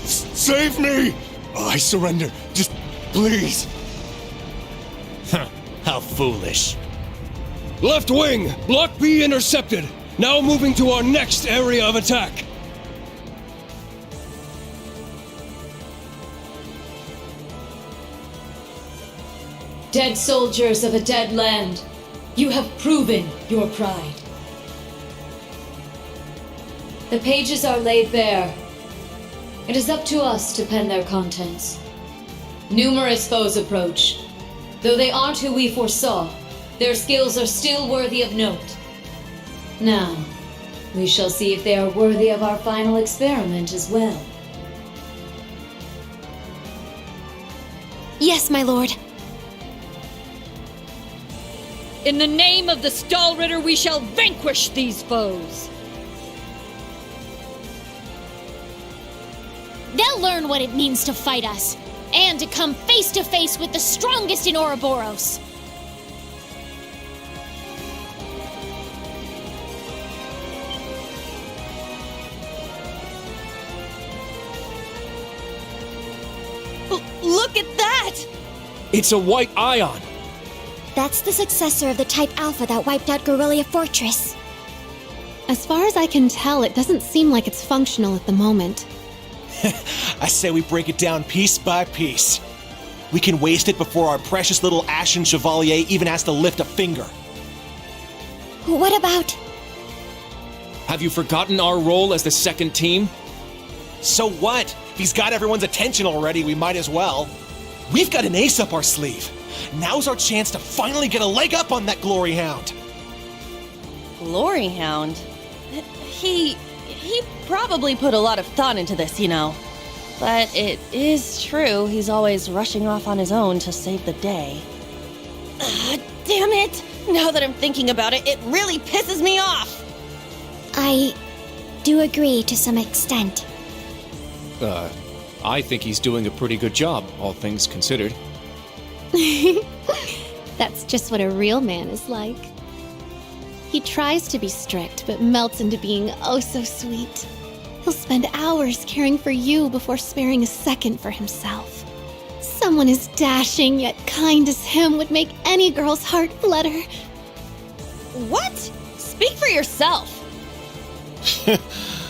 Save me! I surrender. Just please. How foolish. Left wing, Block B intercepted. Now moving to our next area of attack. Dead soldiers of a dead land, you have proven your pride. The pages are laid bare. It is up to us to pen their contents. Numerous foes approach. Though they aren't who we foresaw, their skills are still worthy of note. Now, we shall see if they are worthy of our final experiment as well. Yes, my lord. In the name of the Stahlritter, we shall vanquish these foes! They'll learn what it means to fight us, and to come face to face with the strongest in Ouroboros. Look at that! It's a white ion. That's the successor of the Type Alpha that wiped out Guerrilla Fortress. As far as I can tell, it doesn't seem like it's functional at the moment. I say we break it down piece by piece. We can waste it before our precious little Ashen Chevalier even has to lift a finger. What about... Have you forgotten our role as the second team? So what? If he's got everyone's attention already, we might as well. We've got an ace up our sleeve. Now's our chance to finally get a leg up on that Glory Hound. Glory Hound? He probably put a lot of thought into this, you know. But it is true, he's always rushing off on his own to save the day. Damn it! Now that I'm thinking about it, it really pisses me off! I do agree to some extent. I think he's doing a pretty good job, all things considered. That's just what a real man is like. He tries to be strict, but melts into being oh so sweet. He'll spend hours caring for you before sparing a second for himself. Someone as dashing yet kind as him would make any girl's heart flutter. What? Speak for yourself!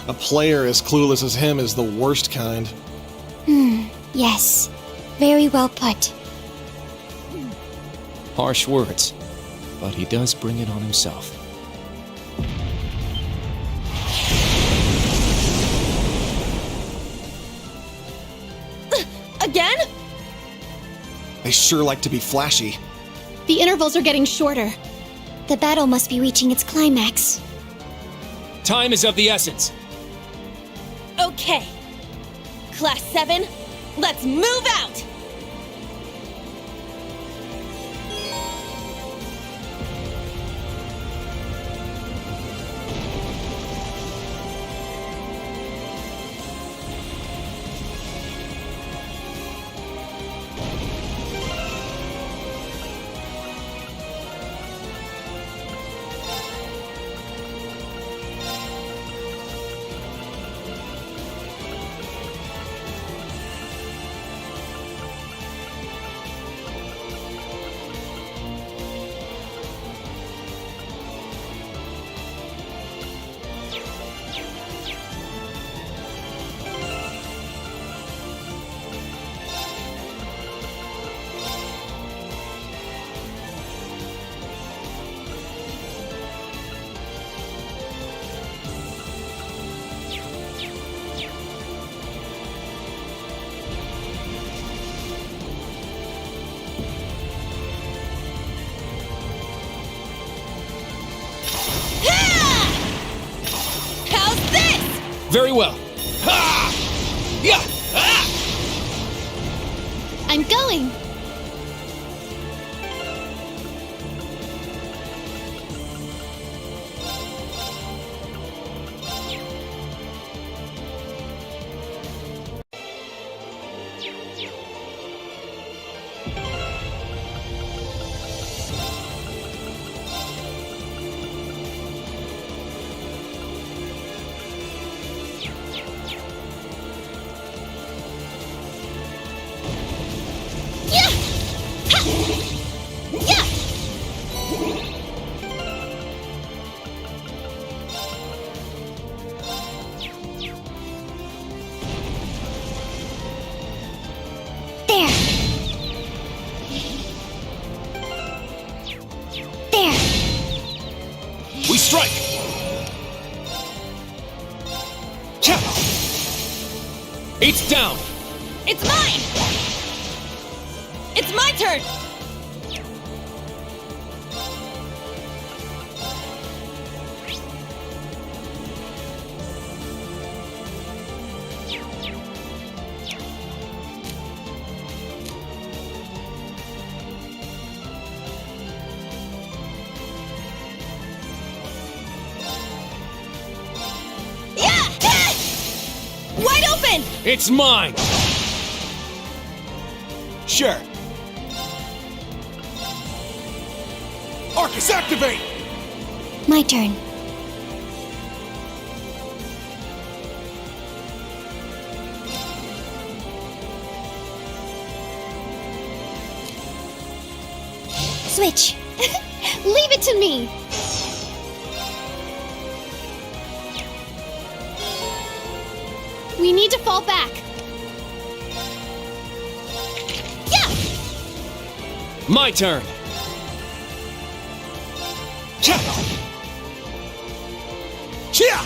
A player as clueless as him is the worst kind. Yes. Very well put. Harsh words, but he does bring it on himself. Again? They sure like to be flashy. The intervals are getting shorter. The battle must be reaching its climax. Time is of the essence. Okay. Class 7, let's move out! Very well. Ha! Yeah! Ah! I'm going! It's down! It's mine! It's my turn! Wide open! It's mine! Sure. Arcus, activate! My turn. Switch. Leave it to me. We need to fall back. Yeah! My turn! Cha! Cha!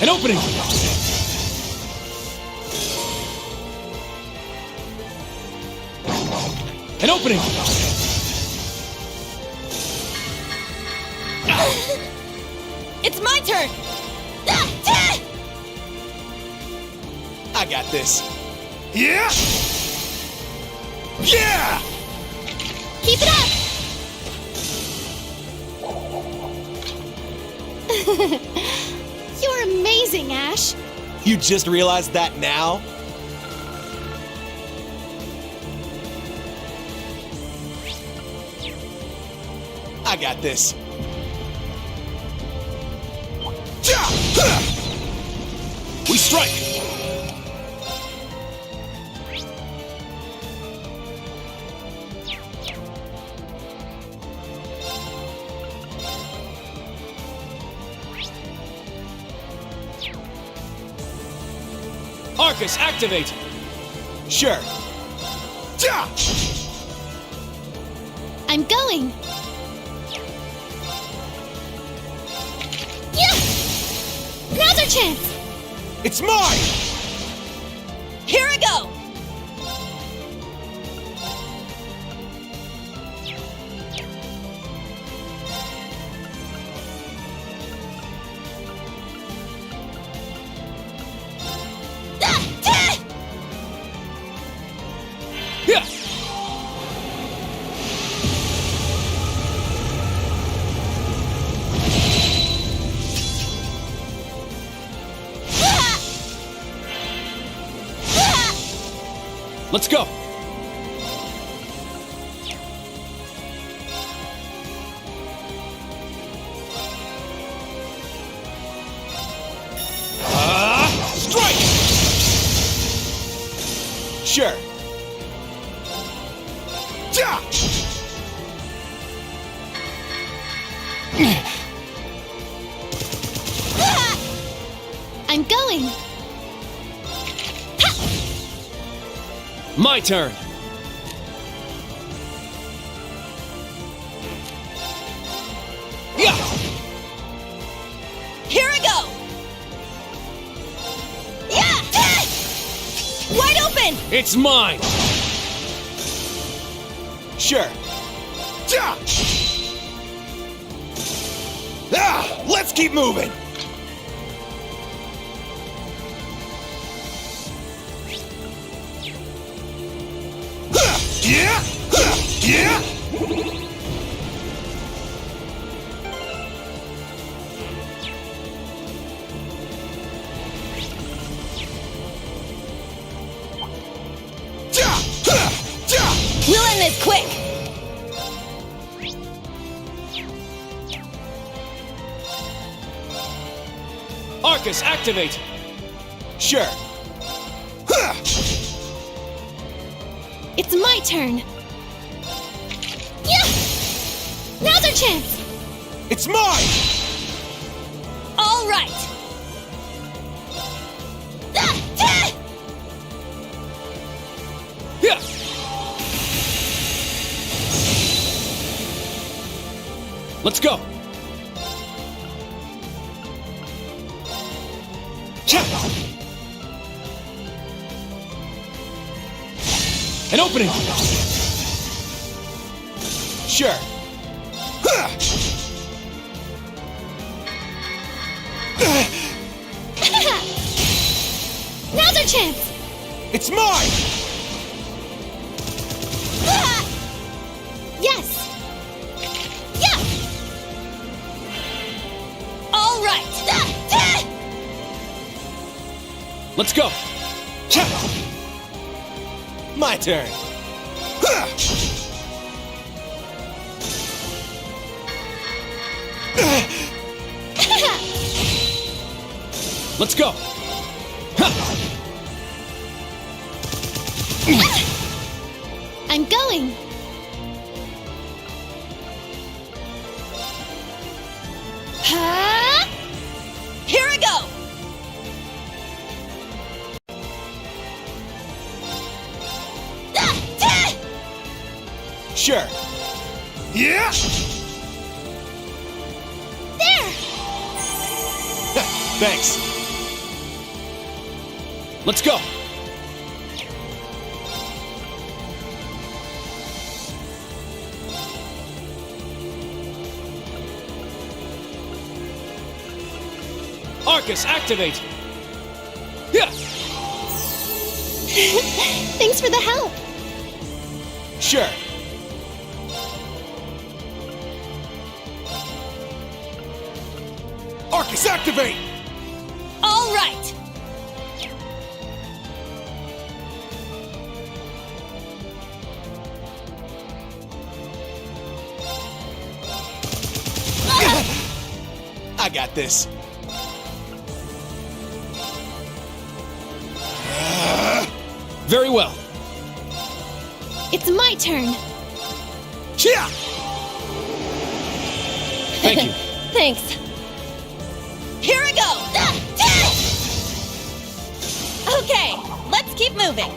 An opening! An opening! It's my turn! I got this. Yeah! Yeah! Keep it up! You're amazing, Ash. You just realized that now? I got this. We strike! Arcus, activate! Sure. I'm going. Yeah! Now's our chance. It's mine! Here I go! Yeah! Let's go! Strike! Sure. I'm going. My turn! Yeah! Here I go! Yeah! Wide open! It's mine! Sure. Let's keep moving! Yeah! Yeah! We'll end this quick! Arcus, activate! Sure. It's my turn. Yeah! Now's our chance. It's mine! All right! Yeah! Let's go! An opening! Sure. Now's our chance! It's mine! Yes! Yeah! All right! Let's go! My turn. Let's go! I'm going! Huh? Here I go! Sure. Yeah! There! Thanks. Let's go! Arcus, activate! Yeah! Thanks for the help! Sure. Arcus, activate! All right! I got this. Very well. It's my turn! Yeah! Thank you. Thanks. Here I go! Okay, let's keep moving.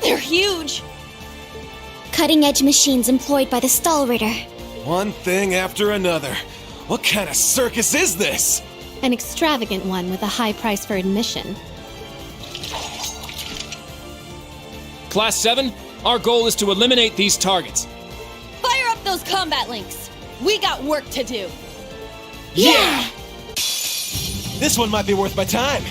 They're huge. Cutting-edge machines employed by the Stahlritter. One thing after another. What kind of circus is this? An extravagant one with a high price for admission. Class 7, our goal is to eliminate these targets. Fire up those combat links. We got work to do. Yeah! This one might be worth my time.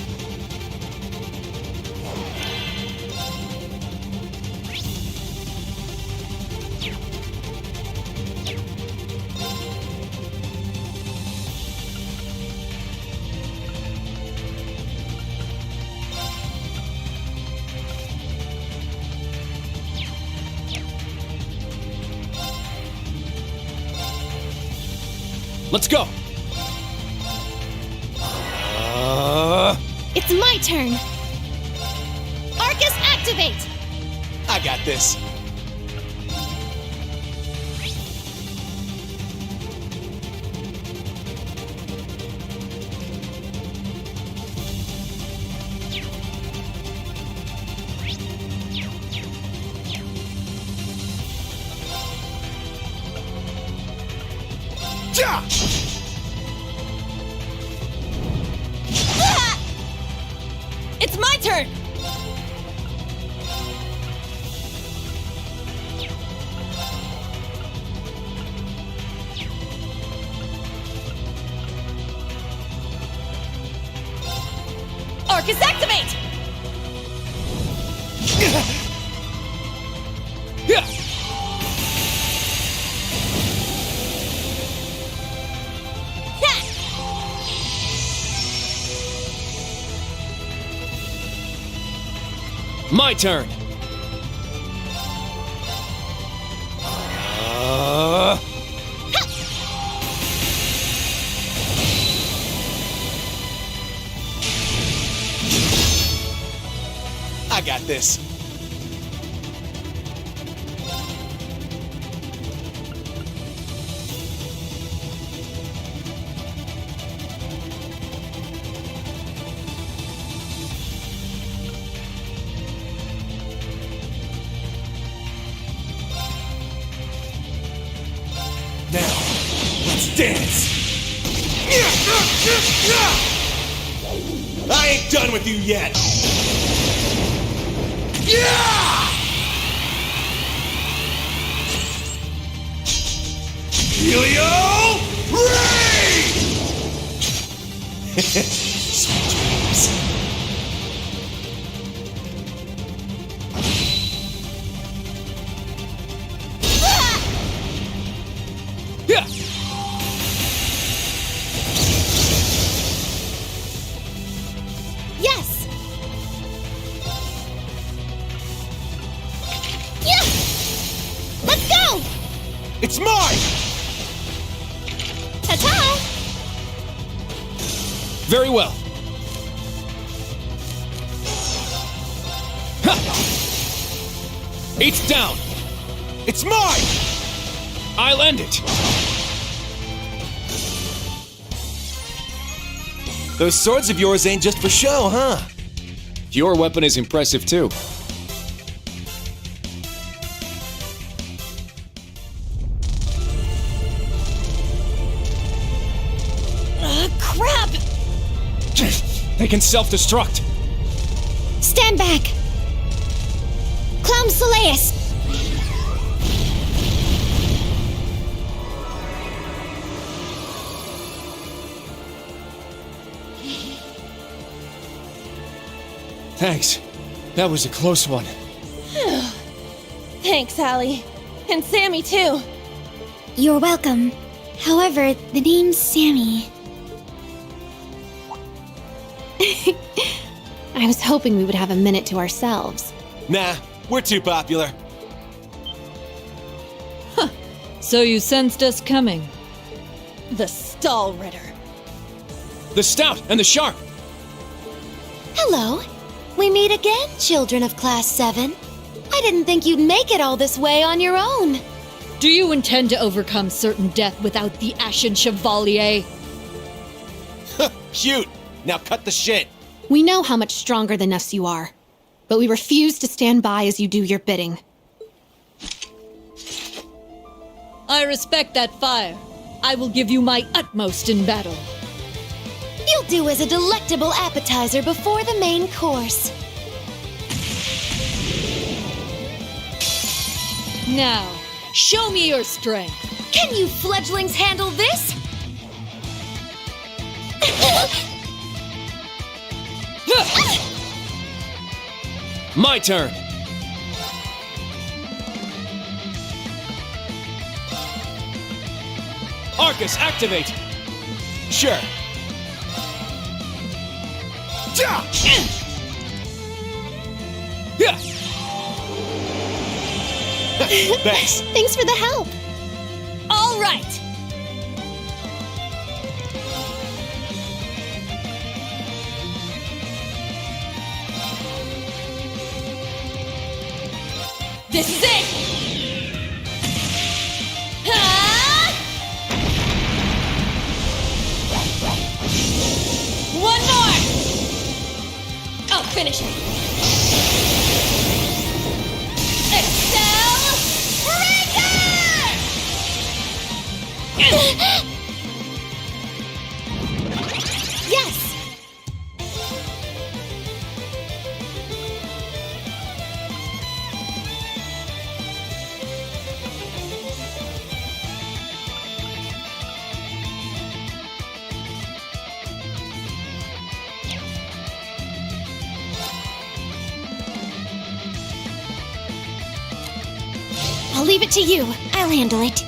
Let's go! It's my turn! Arcus, activate! I got this. Yeah! It's my turn! Arcus, activate! Yeah! My turn. I got this. Now, let's dance! I ain't done with you yet! Helio Ray! Sweet dreams. Yeah. Yes! Yeah! Let's go! It's mine! Ta-ta! Very well. Ha! It's down. It's mine! I'll end it. Those swords of yours ain't just for show, huh? Your weapon is impressive too. Crap! They can self-destruct. Stand back! Clown Soleus! Thanks. That was a close one. Thanks, Allie. And Sammy, too. You're welcome. However, the name's Sammy. I was hoping we would have a minute to ourselves. Nah, we're too popular. So you sensed us coming. The Stahlritter. The stout and the sharp. Hello. We meet again, children of Class VII. I didn't think you'd make it all this way on your own. Do you intend to overcome certain death without the Ashen Chevalier? Cute! Now cut the shit! We know how much stronger than us you are, but we refuse to stand by as you do your bidding. I respect that fire. I will give you my utmost in battle. You'll do as a delectable appetizer before the main course. Now, show me your strength. Can you fledglings handle this? My turn. Arcus, activate. Sure. Yeah. Thanks. Thanks for the help. All right. This is it. One more. I'll finish it. Yes! I'll leave it to you. I'll handle it.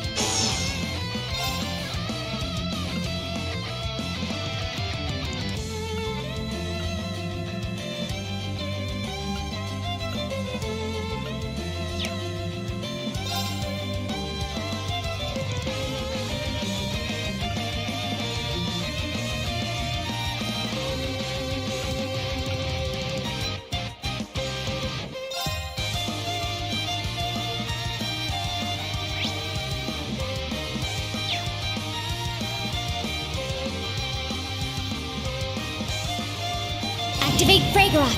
Fragorock.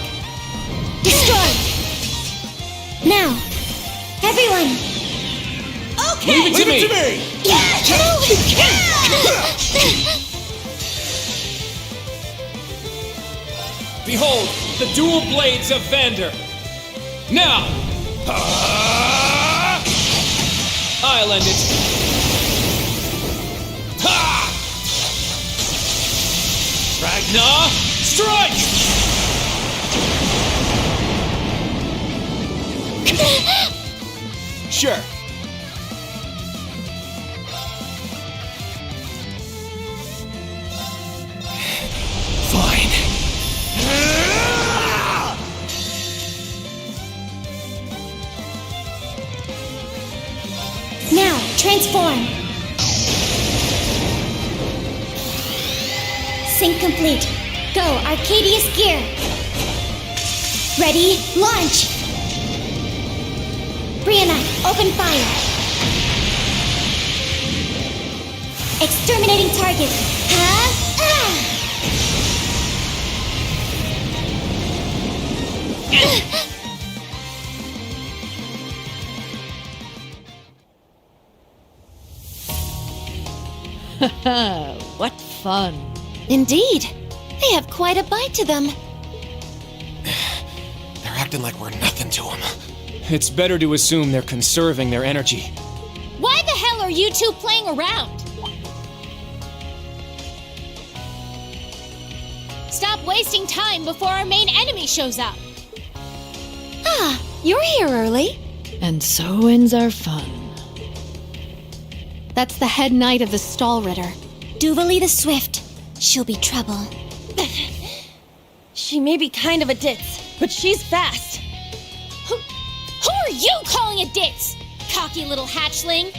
Destroy. Now, everyone. Leave it to me! Behold, the dual blades of Vander. Now! I'll end it. Ha! Ragnar, strike! Sure. Fine. Now, transform. Sync complete. Go, Arcadius gear. Ready, launch. Brianna, open fire. Exterminating target. What fun. Indeed. They have quite a bite to them. They're acting like we're nothing to them. It's better to assume they're conserving their energy. Why the hell are you two playing around? Stop wasting time before our main enemy shows up. Ah, you're here early. And so ends our fun. That's the head knight of the Stall Ritter. Duvalie the Swift. She'll be trouble. She may be kind of a ditz, but she's fast. Who are you calling a ditz? Cocky little hatchling.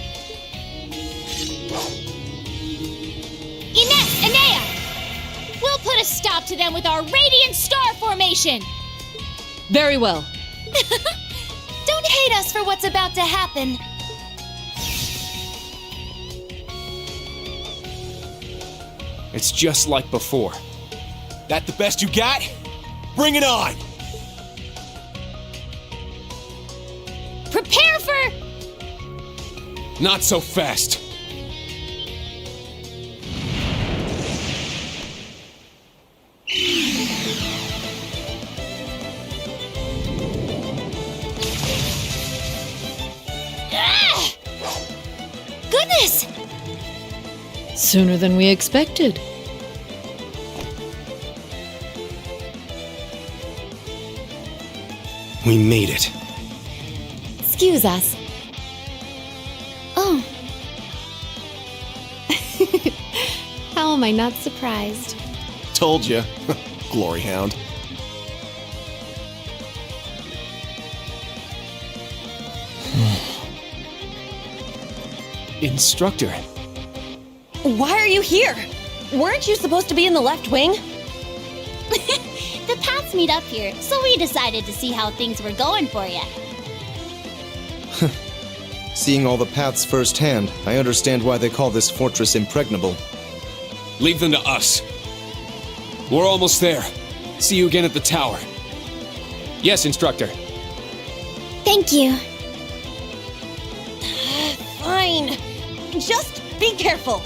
Ines, Enea! We'll put a stop to them with our Radiant Star Formation! Very well. Don't hate us for what's about to happen. It's just like before. That the best you got? Bring it on! Prepare for... Not so fast. Ah! Goodness! Sooner than we expected. We made it. Excuse us. Oh. How am I not surprised? Told you. Glory Hound. Instructor. Why are you here? Weren't you supposed to be in the left wing? The paths meet up here, so we decided to see how things were going for you. Seeing all the paths firsthand, I understand why they call this fortress impregnable. Leave them to us. We're almost there. See you again at the tower. Yes, Instructor. Thank you. Fine. Just be careful.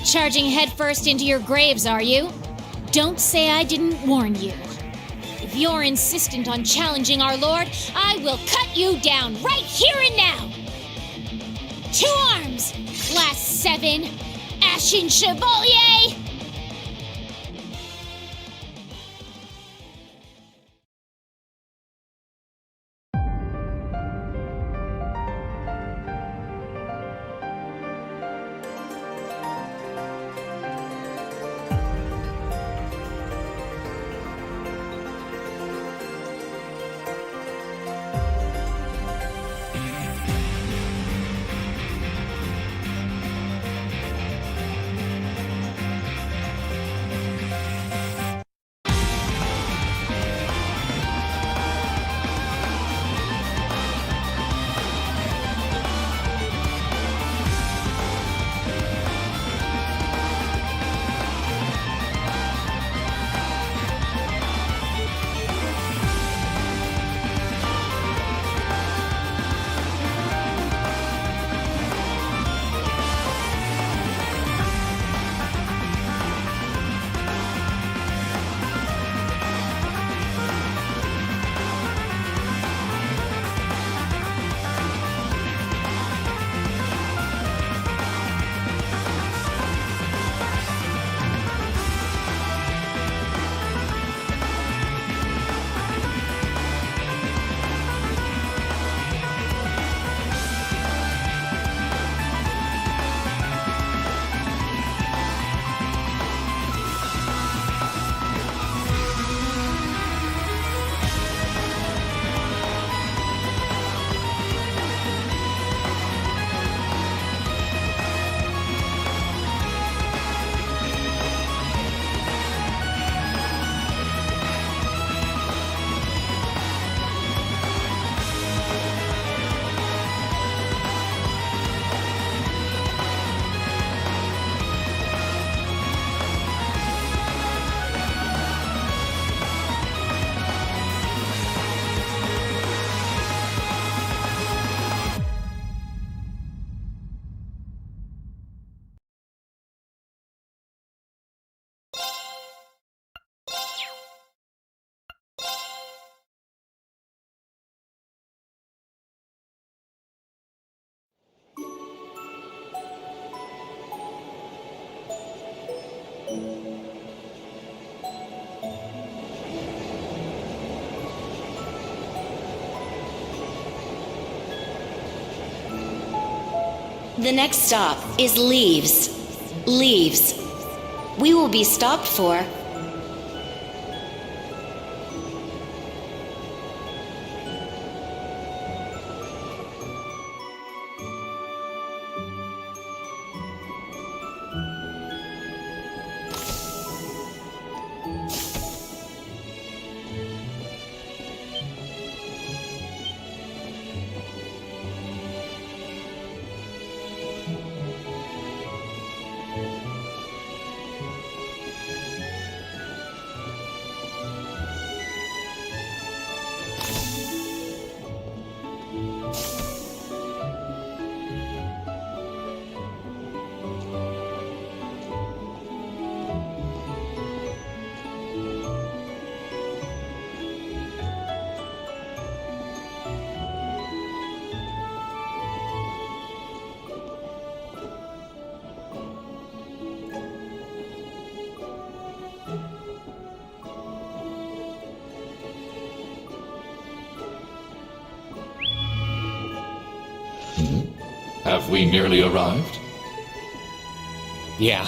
Charging headfirst into your graves, are you? Don't say I didn't warn you. If you're insistent on challenging our lord, I will cut you down right here and now! 2 arms! Class VII! Ashen Chevalier! The next stop is Leaves. Leaves. We will be stopped for... Have we nearly arrived? Yeah.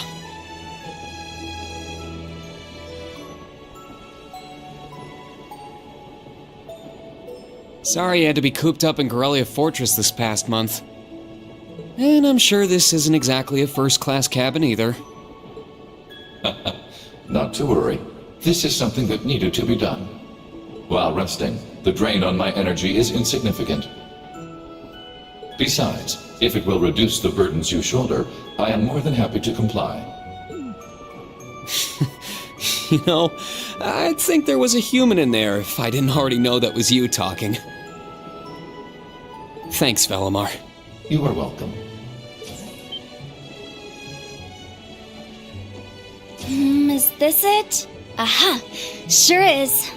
Sorry you had to be cooped up in Corellia Fortress this past month. And I'm sure this isn't exactly a first-class cabin either. Not to worry. This is something that needed to be done. While resting, the drain on my energy is insignificant. Besides, if it will reduce the burdens you shoulder, I am more than happy to comply. You know, I'd think there was a human in there if I didn't already know that was you talking. Thanks, Velimar. You are welcome. Is this it? Aha! Sure is.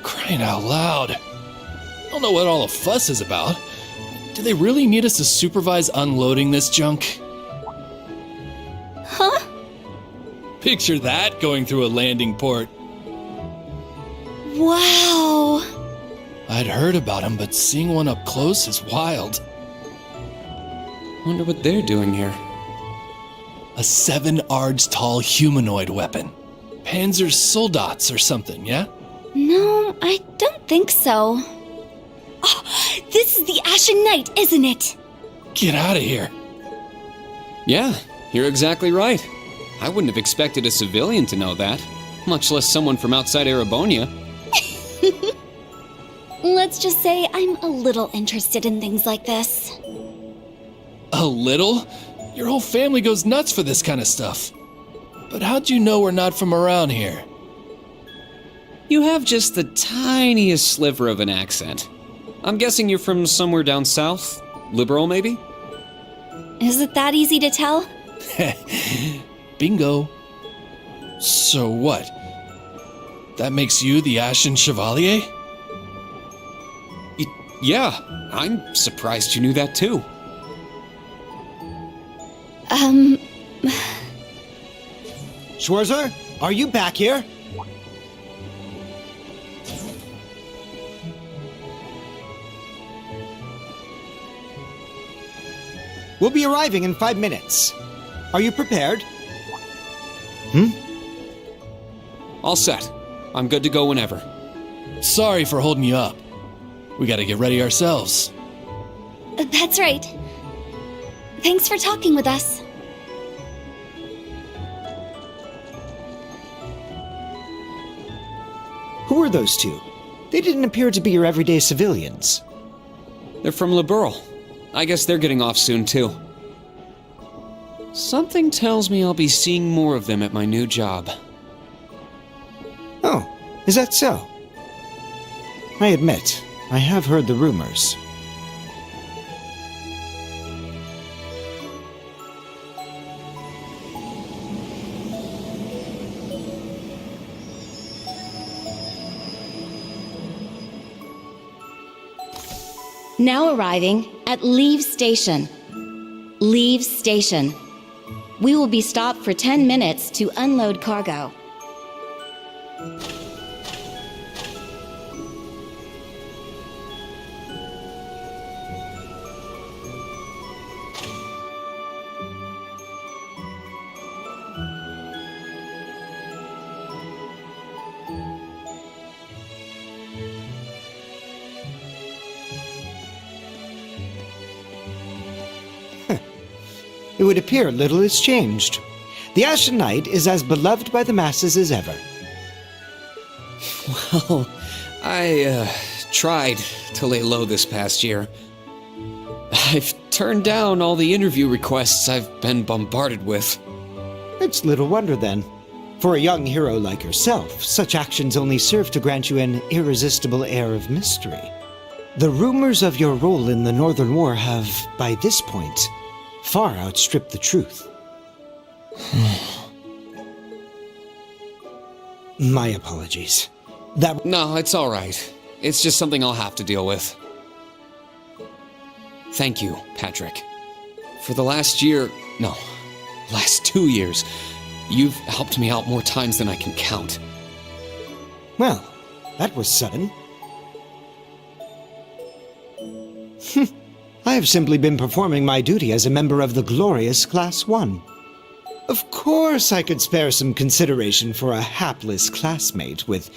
Crying out loud. I don't know what all the fuss is about. Do they really need us to supervise unloading this junk? Huh? Picture that going through a landing port. Wow! I'd heard about them, but seeing one up close is wild. Wonder what they're doing here. A 7 ards tall humanoid weapon. Panzer Soldats or something, yeah? No, I don't think so. Oh, this is the Ashen Knight, isn't it? Get out of here. Yeah, you're exactly right. I wouldn't have expected a civilian to know that, much less someone from outside Erebonia. Let's just say I'm a little interested in things like this. A little? Your whole family goes nuts for this kind of stuff. But how'd you know we're not from around here? You have just the tiniest sliver of an accent. I'm guessing you're from somewhere down south? Liberal, maybe? Is it that easy to tell? Bingo. So what? That makes you the Ashen Chevalier? Yeah, I'm surprised you knew that too. Schwarzer, are you back here? We'll be arriving in 5 minutes. Are you prepared? All set. I'm good to go whenever. Sorry for holding you up. We gotta get ready ourselves. That's right. Thanks for talking with us. Who are those two? They didn't appear to be your everyday civilians. They're from Liberal. I guess they're getting off soon too. Something tells me I'll be seeing more of them at my new job. Oh, is that so? I admit, I have heard the rumors. Now arriving at Leave Station. Leave Station. We will be stopped for 10 minutes to unload cargo. it would appear little has changed. The Ashen Knight is as beloved by the masses as ever. Well, I tried to lay low this past year. I've turned down all the interview requests I've been bombarded with. It's little wonder then. For a young hero like yourself, such actions only serve to grant you an irresistible air of mystery. The rumors of your role in the Northern War have, by this point, far outstripped the truth. My apologies. No, it's all right. It's just something I'll have to deal with. Thank you, Patrick. For the last 2 years, you've helped me out more times than I can count. Well, that was sudden. I have simply been performing my duty as a member of the glorious Class I. Of course I could spare some consideration for a hapless classmate with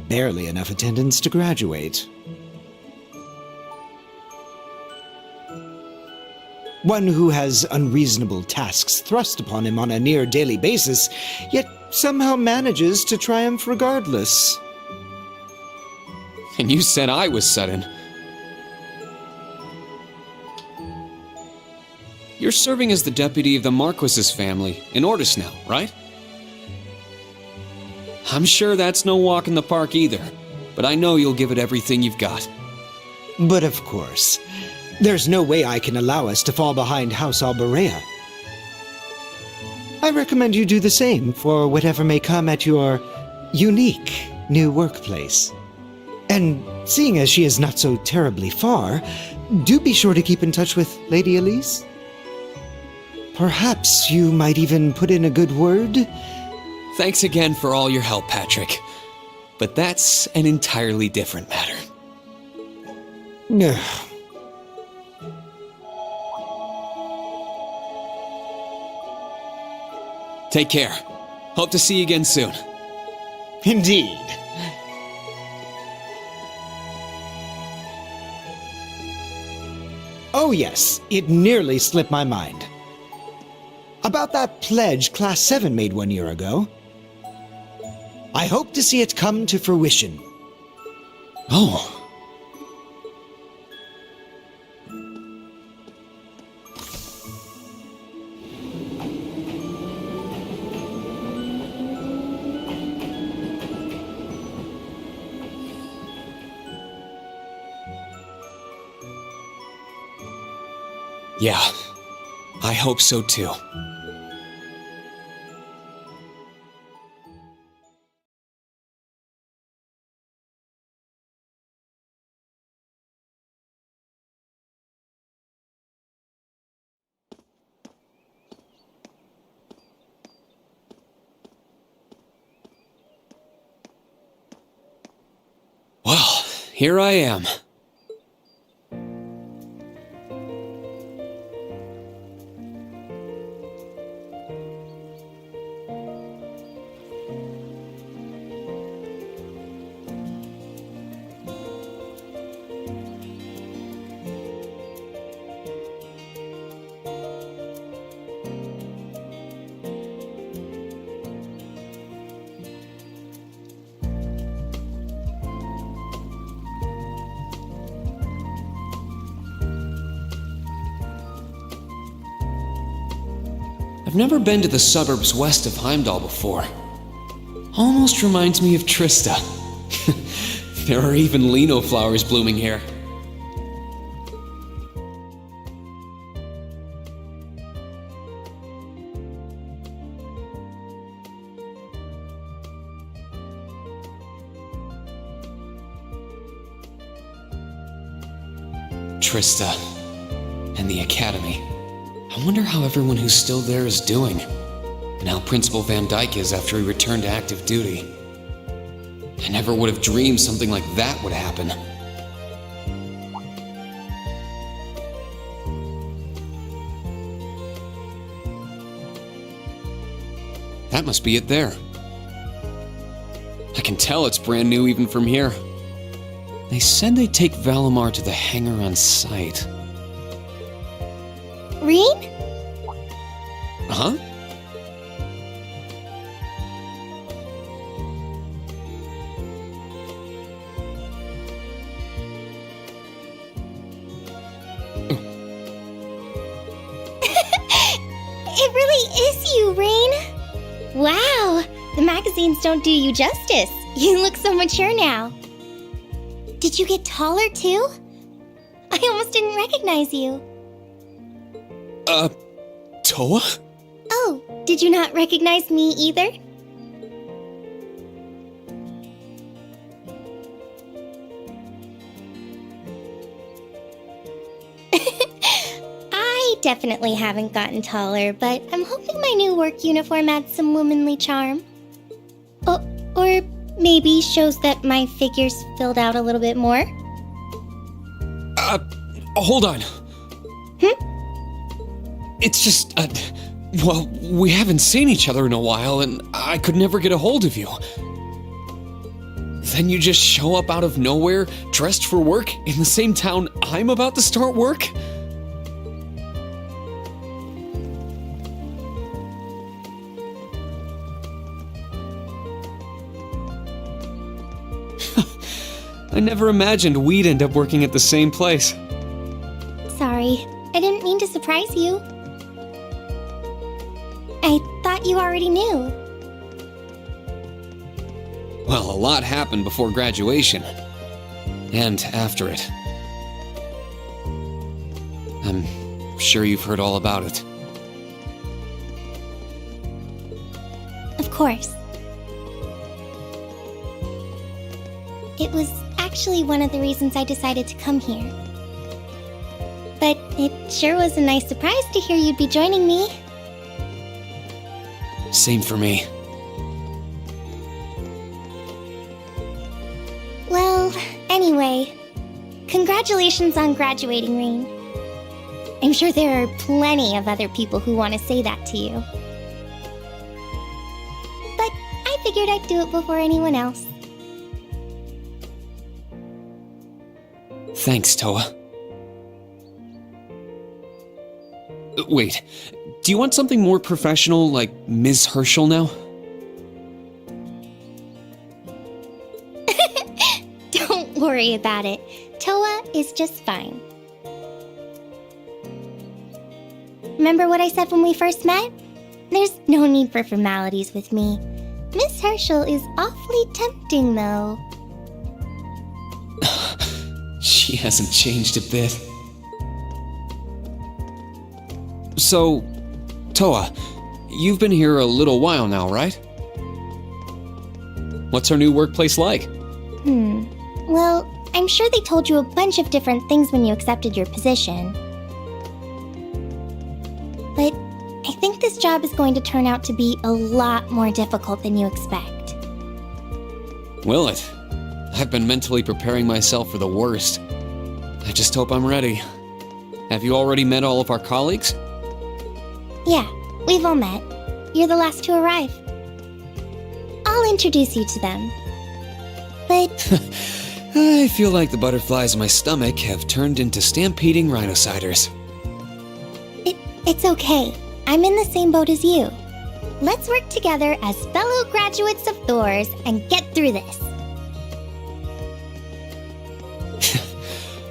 barely enough attendance to graduate. One who has unreasonable tasks thrust upon him on a near daily basis, yet somehow manages to triumph regardless. And you said I was sudden. You're serving as the deputy of the Marquis's family in Ortis now, right? I'm sure that's no walk in the park either, but I know you'll give it everything you've got. But of course, there's no way I can allow us to fall behind House Alberea. I recommend you do the same for whatever may come at your unique new workplace. And seeing as she is not so terribly far, do be sure to keep in touch with Lady Elise. Perhaps you might even put in a good word? Thanks again for all your help, Patrick. But that's an entirely different matter. Take care. Hope to see you again soon. Indeed. Oh yes, it nearly slipped my mind. About that pledge Class VII made 1 year ago. I hope to see it come to fruition. Oh. Yeah, I hope so too. Well, here I am. I've never been to the suburbs west of Heimdall before. Almost reminds me of Trista. There are even lino flowers blooming here. Trista and the Academy. I wonder how everyone who's still there is doing, and how Principal Van Dyke is after he returned to active duty. I never would have dreamed something like that would happen. That must be it there. I can tell it's brand new even from here. They said they'd take Valimar to the hangar on site. Rean? Huh? It really is you, Rean! Wow, the magazines don't do you justice. You look so mature now. Did you get taller too? I almost didn't recognize you. Toa? Oh, did you not recognize me either? I definitely haven't gotten taller, but I'm hoping my new work uniform adds some womanly charm. Or maybe shows that my figure's filled out a little bit more. Hold on. It's just, well, we haven't seen each other in a while, and I could never get a hold of you. Then you just show up out of nowhere, dressed for work, in the same town I'm about to start work? I never imagined we'd end up working at the same place. Sorry, I didn't mean to surprise you. I thought you already knew. Well, a lot happened before graduation. And after it. I'm sure you've heard all about it. Of course. It was actually one of the reasons I decided to come here. But it sure was a nice surprise to hear you'd be joining me. Same for me. Well, anyway, congratulations on graduating, Rean. I'm sure there are plenty of other people who want to say that to you. But I figured I'd do it before anyone else. Thanks, Toa. Wait, do you want something more professional, like Ms. Herschel now? Don't worry about it. Toa is just fine. Remember what I said when we first met? There's no need for formalities with me. Miss Herschel is awfully tempting, though. She hasn't changed a bit. So, Toa, you've been here a little while now, right? What's our new workplace like? Well, I'm sure they told you a bunch of different things when you accepted your position. But I think this job is going to turn out to be a lot more difficult than you expect. Will it? I've been mentally preparing myself for the worst. I just hope I'm ready. Have you already met all of our colleagues? Yeah, we've all met. You're the last to arrive. I'll introduce you to them. But I feel like the butterflies in my stomach have turned into stampeding rhinociders. it's okay. I'm in the same boat as you. Let's work together as fellow graduates of Thors and get through this.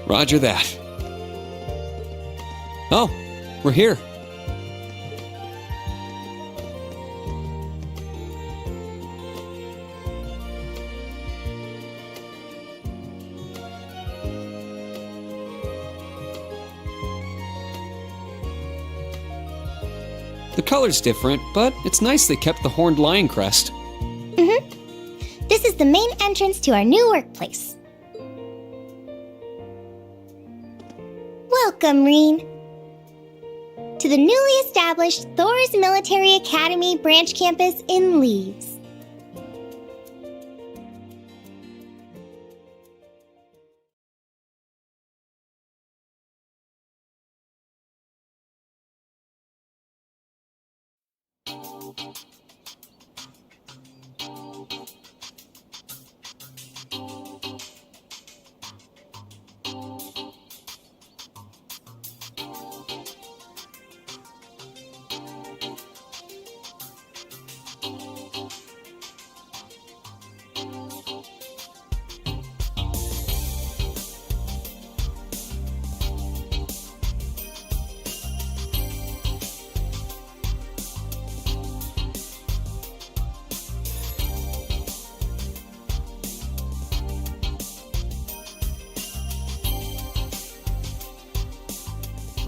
Roger that. Oh, we're here. The color's different, but it's nice they kept the horned lion crest. This is the main entrance to our new workplace. Welcome, Rean, to the newly established Thors Military Academy branch campus in Leaves.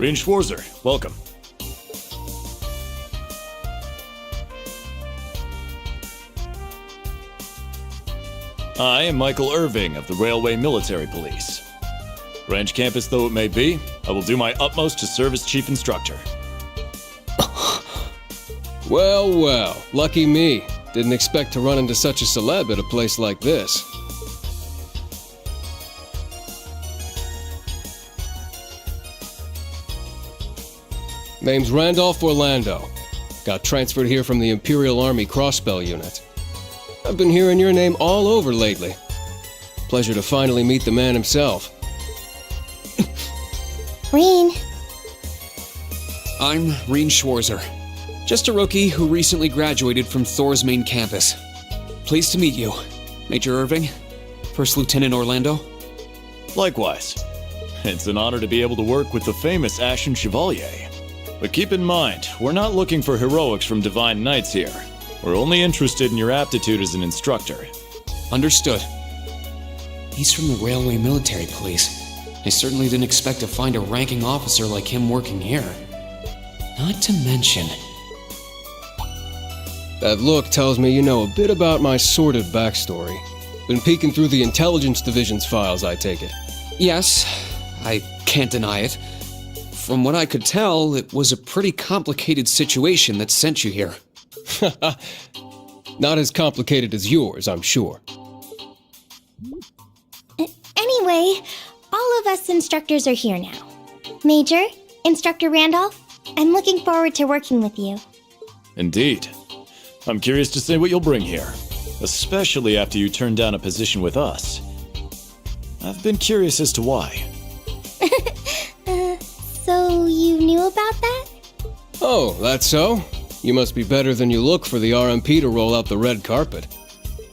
Rean Schwarzer, welcome. I am Michael Irving of the Railway Military Police. Branch campus though it may be, I will do my utmost to serve as chief instructor. Well, well, lucky me. Didn't expect to run into such a celeb at a place like this. Name's Randolph Orlando. Got transferred here from the Imperial Army Crossbell unit. I've been hearing your name all over lately. Pleasure to finally meet the man himself. Rean. I'm Rean Schwarzer. Just a rookie who recently graduated from Thors main campus. Pleased to meet you, Major Irving, First Lieutenant Orlando. Likewise. It's an honor to be able to work with the famous Ash Chevalier. But keep in mind, we're not looking for heroics from Divine Knights here. We're only interested in your aptitude as an instructor. Understood. He's from the Railway Military Police. I certainly didn't expect to find a ranking officer like him working here. Not to mention... That look tells me you know a bit about my sordid backstory. Been peeking through the intelligence division's files, I take it. Yes, I can't deny it. From what I could tell, it was a pretty complicated situation that sent you here. Not as complicated as yours, I'm sure. Anyway, all of us instructors are here now. Major, Instructor Randolph, I'm looking forward to working with you. Indeed. I'm curious to see what you'll bring here, especially after you turn down a position with us. I've been curious as to why. So you knew about that? Oh, that's so? You must be better than you look for the RMP to roll out the red carpet.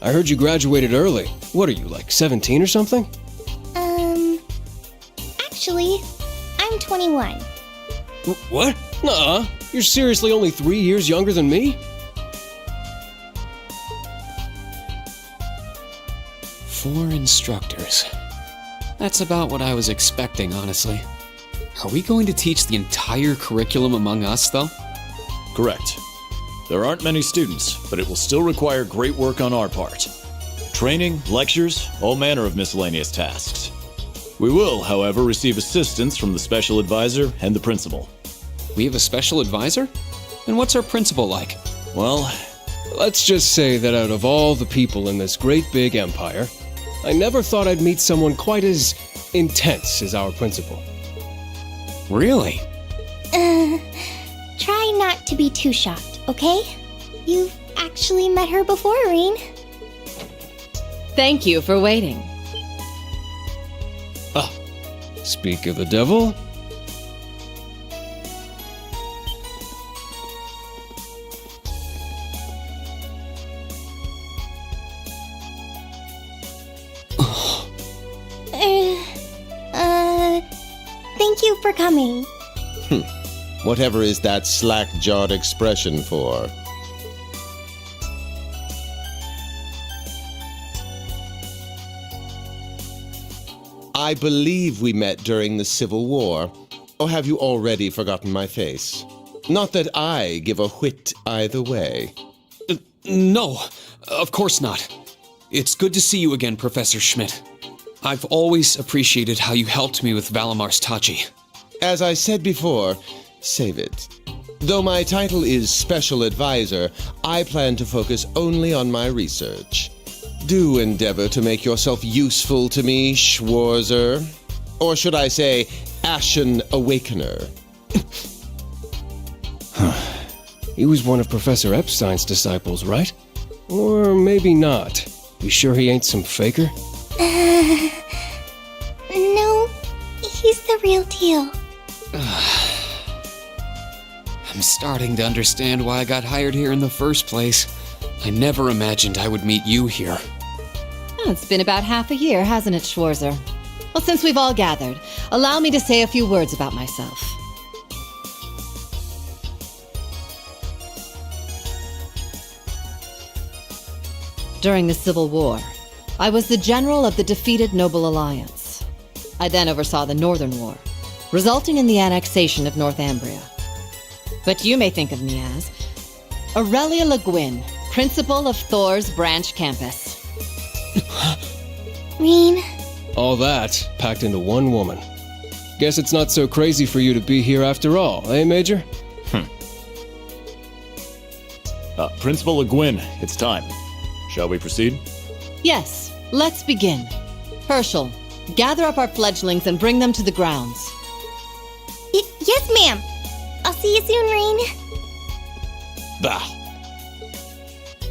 I heard you graduated early. What are you, like 17 or something? Actually, I'm 21. What? Nuh-uh. You're seriously only 3 years younger than me? 4 instructors. That's about what I was expecting, honestly. Are we going to teach the entire curriculum among us, though? Correct. There aren't many students, but it will still require great work on our part. Training, lectures, all manner of miscellaneous tasks. We will, however, receive assistance from the special advisor and the principal. We have a special advisor? And what's our principal like? Well, let's just say that out of all the people in this great big empire, I never thought I'd meet someone quite as intense as our principal. Really? Try not to be too shocked, okay? You've actually met her before, Rean. Thank you for waiting. Ah, speak of the devil. Thank you for coming. Whatever is that slack-jawed expression for? I believe we met during the Civil War. Or have you already forgotten my face? Not that I give a whit either way. No, of course not. It's good to see you again, Professor Schmidt. I've always appreciated how you helped me with Valamar's Tachi. As I said before, save it. Though my title is Special Advisor, I plan to focus only on my research. Do endeavor to make yourself useful to me, Schwarzer. Or should I say, Ashen Awakener. He was one of Professor Epstein's disciples, right? Or maybe not. You sure he ain't some faker? No, he's the real deal. I'm starting to understand why I got hired here in the first place. I never imagined I would meet you here. Oh, it's been about half a year, hasn't it, Schwarzer? Well, since we've all gathered, allow me to say a few words about myself. During the Civil War, I was the general of the defeated Noble Alliance. I then oversaw the Northern War, resulting in the annexation of North Ambria. But you may think of me as Aurelia Le Guin, principal of Thors branch campus. Rean. All that packed into one woman. Guess it's not so crazy for you to be here after all, eh, Major? Principal Le Guin, it's time. Shall we proceed? Yes, let's begin. Herschel, gather up our fledglings and bring them to the grounds. Yes, ma'am. I'll see you soon, Rean. Bah.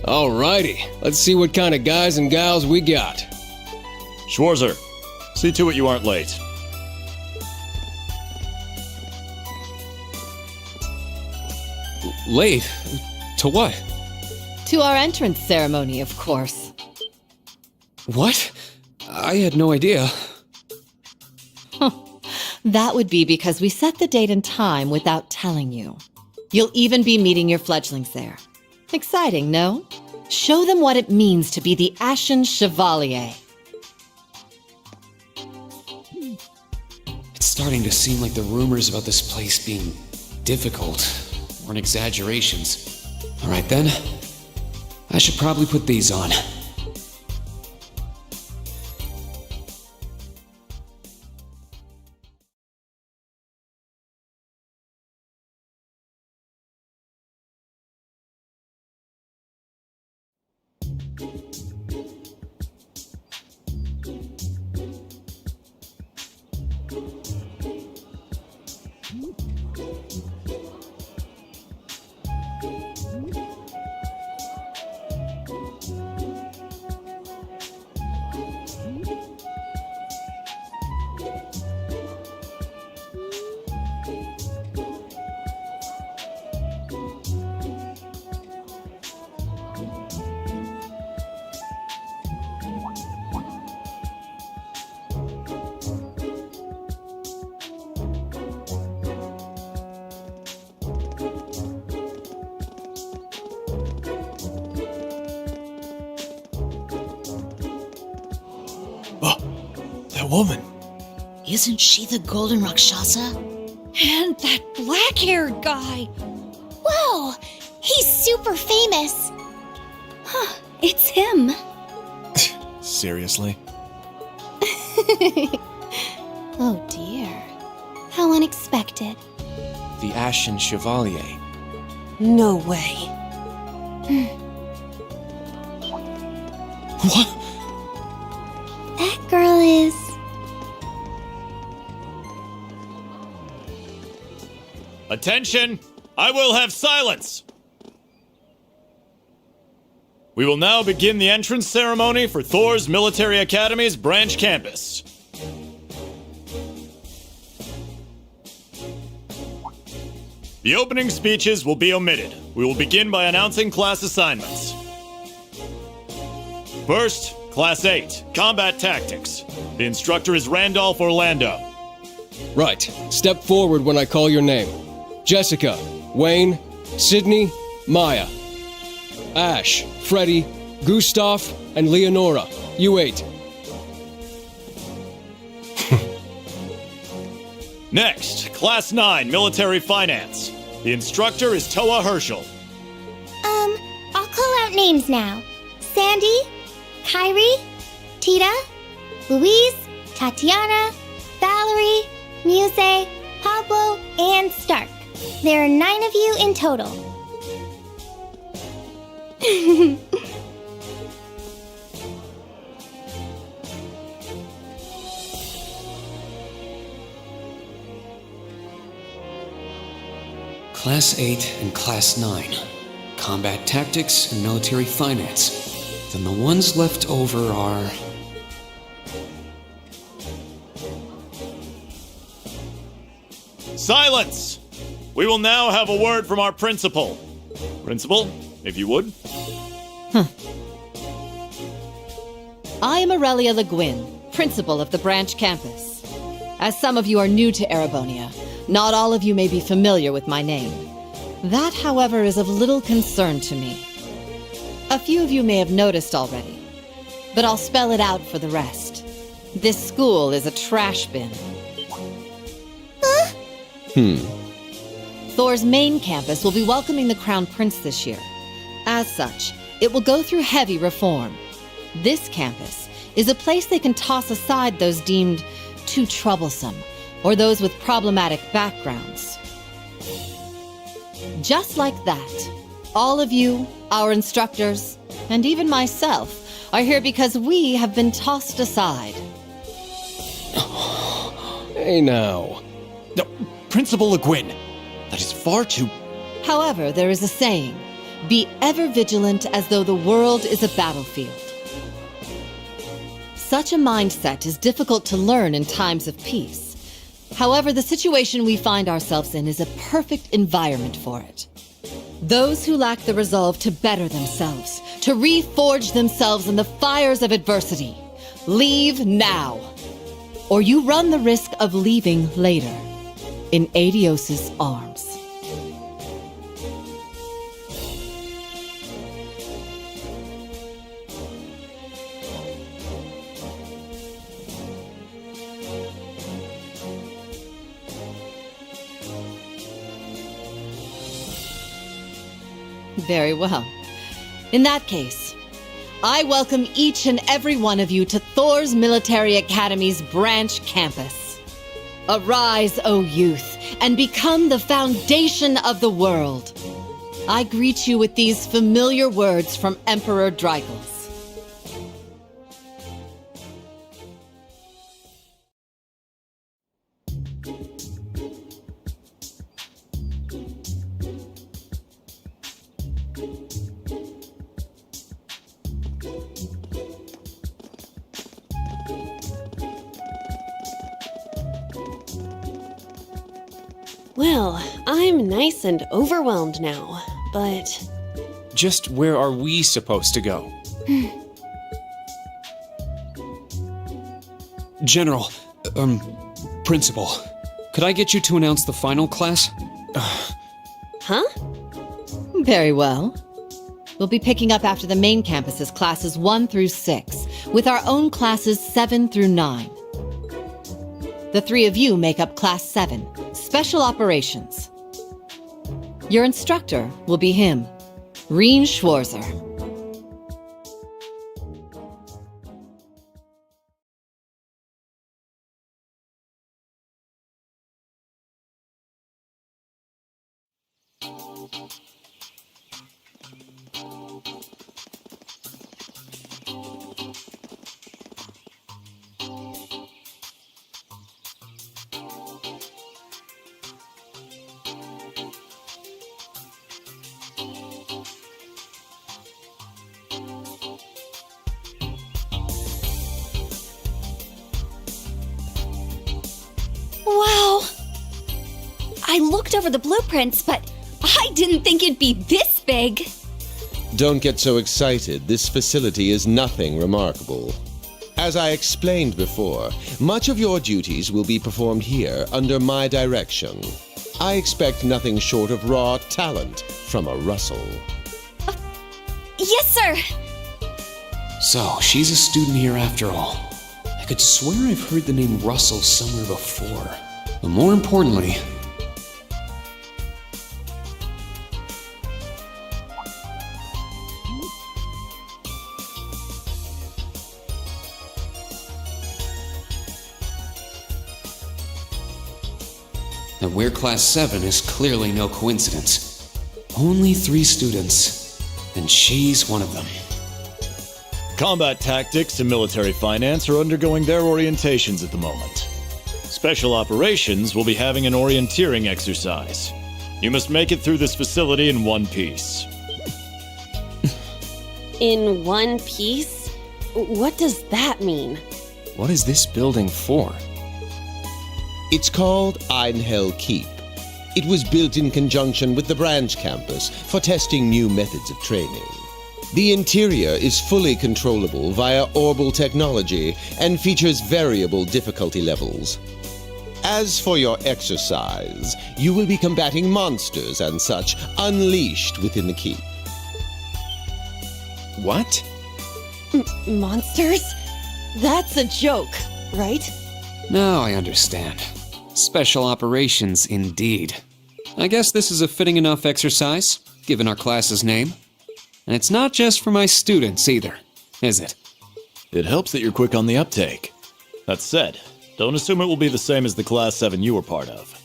Alrighty, let's see what kind of guys and gals we got. Schwarzer, see to it you aren't late. Late? To what? To our entrance ceremony, of course. What? I had no idea. That would be because we set the date and time without telling you. You'll even be meeting your fledglings there. Exciting, no? Show them what it means to be the Ashen Chevalier. It's starting to seem like the rumors about this place being difficult weren't exaggerations. All right then, I should probably put these on. Woman. Isn't she the Golden Rakshasa? And that black-haired guy. Whoa! He's super famous. Huh, it's him. Seriously? Oh dear. How unexpected. The Ashen Chevalier. No way. What? That girl is... Attention! I will have silence! We will now begin the entrance ceremony for Thors Military Academy's branch campus. The opening speeches will be omitted. We will begin by announcing class assignments. First, Class 8, Combat Tactics. The instructor is Randolph Orlando. Right. Step forward when I call your name. Jessica, Wayne, Sydney, Maya. Ash, Freddie, Gustav, and Leonora. You 8. Next, Class 9, Military Finance. The instructor is Toa Herschel. I'll call out names now. Sandy, Kyrie, Tita, Louise, Tatiana, Valerie, Musse, Pablo, and Stark. There are 9 of you in total. Class 8 and Class 9. Combat Tactics and Military Finance. Then the ones left over are... Silence! We will now have a word from our principal. Principal, if you would. I am Aurelia Le Guin, principal of the branch campus. As some of you are new to Erebonia, not all of you may be familiar with my name. That, however, is of little concern to me. A few of you may have noticed already, but I'll spell it out for the rest. This school is a trash bin. Huh? Thors' main campus will be welcoming the Crown Prince this year. As such, it will go through heavy reform. This campus is a place they can toss aside those deemed too troublesome, or those with problematic backgrounds. Just like that, all of you, our instructors, and even myself, are here because we have been tossed aside. Hey now. No, Principal Le Guin, that is far too... However, there is a saying, be ever vigilant as though the world is a battlefield. Such a mindset is difficult to learn in times of peace. However, the situation we find ourselves in is a perfect environment for it. Those who lack the resolve to better themselves, to reforge themselves in the fires of adversity, leave now. Or you run the risk of leaving later, in Adios's arms. Very well. In that case, I welcome each and every one of you to Thors Military Academy's branch campus. Arise, O youth, and become the foundation of the world. I greet you with these familiar words from Emperor Drygles. Well, I'm nice and overwhelmed now, but... Just where are we supposed to go? General, Principal, could I get you to announce the final class? Huh? Very well. We'll be picking up after the main campus's classes 1 through 6, with our own classes 7 through 9. The 3 of you make up Class 7, Special Operations. Your instructor will be him, Rean Schwarzer. Wow! I looked over the blueprints, but I didn't think it'd be this big. Don't get so excited. This facility is nothing remarkable. As I explained before, much of your duties will be performed here under my direction. I expect nothing short of raw talent from a Russell. Yes, sir! So, she's a student here after all. I could swear I've heard the name Russell somewhere before. But more importantly... that we're Class 7 is clearly no coincidence. Only 3 students, and she's one of them. Combat tactics and military finance are undergoing their orientations at the moment. Special operations will be having an orienteering exercise. You must make it through this facility in one piece. In one piece? What does that mean? What is this building for? It's called Einhell Keep. It was built in conjunction with the branch campus for testing new methods of training. The interior is fully controllable via orbal technology and features variable difficulty levels. As for your exercise, you will be combating monsters and such unleashed within the keep. What? Monsters? That's a joke, right? Now I understand. Special operations, indeed. I guess this is a fitting enough exercise, given our class's name. And it's not just for my students either, is it? It helps that you're quick on the uptake. That said, don't assume it will be the same as the Class VII you were part of.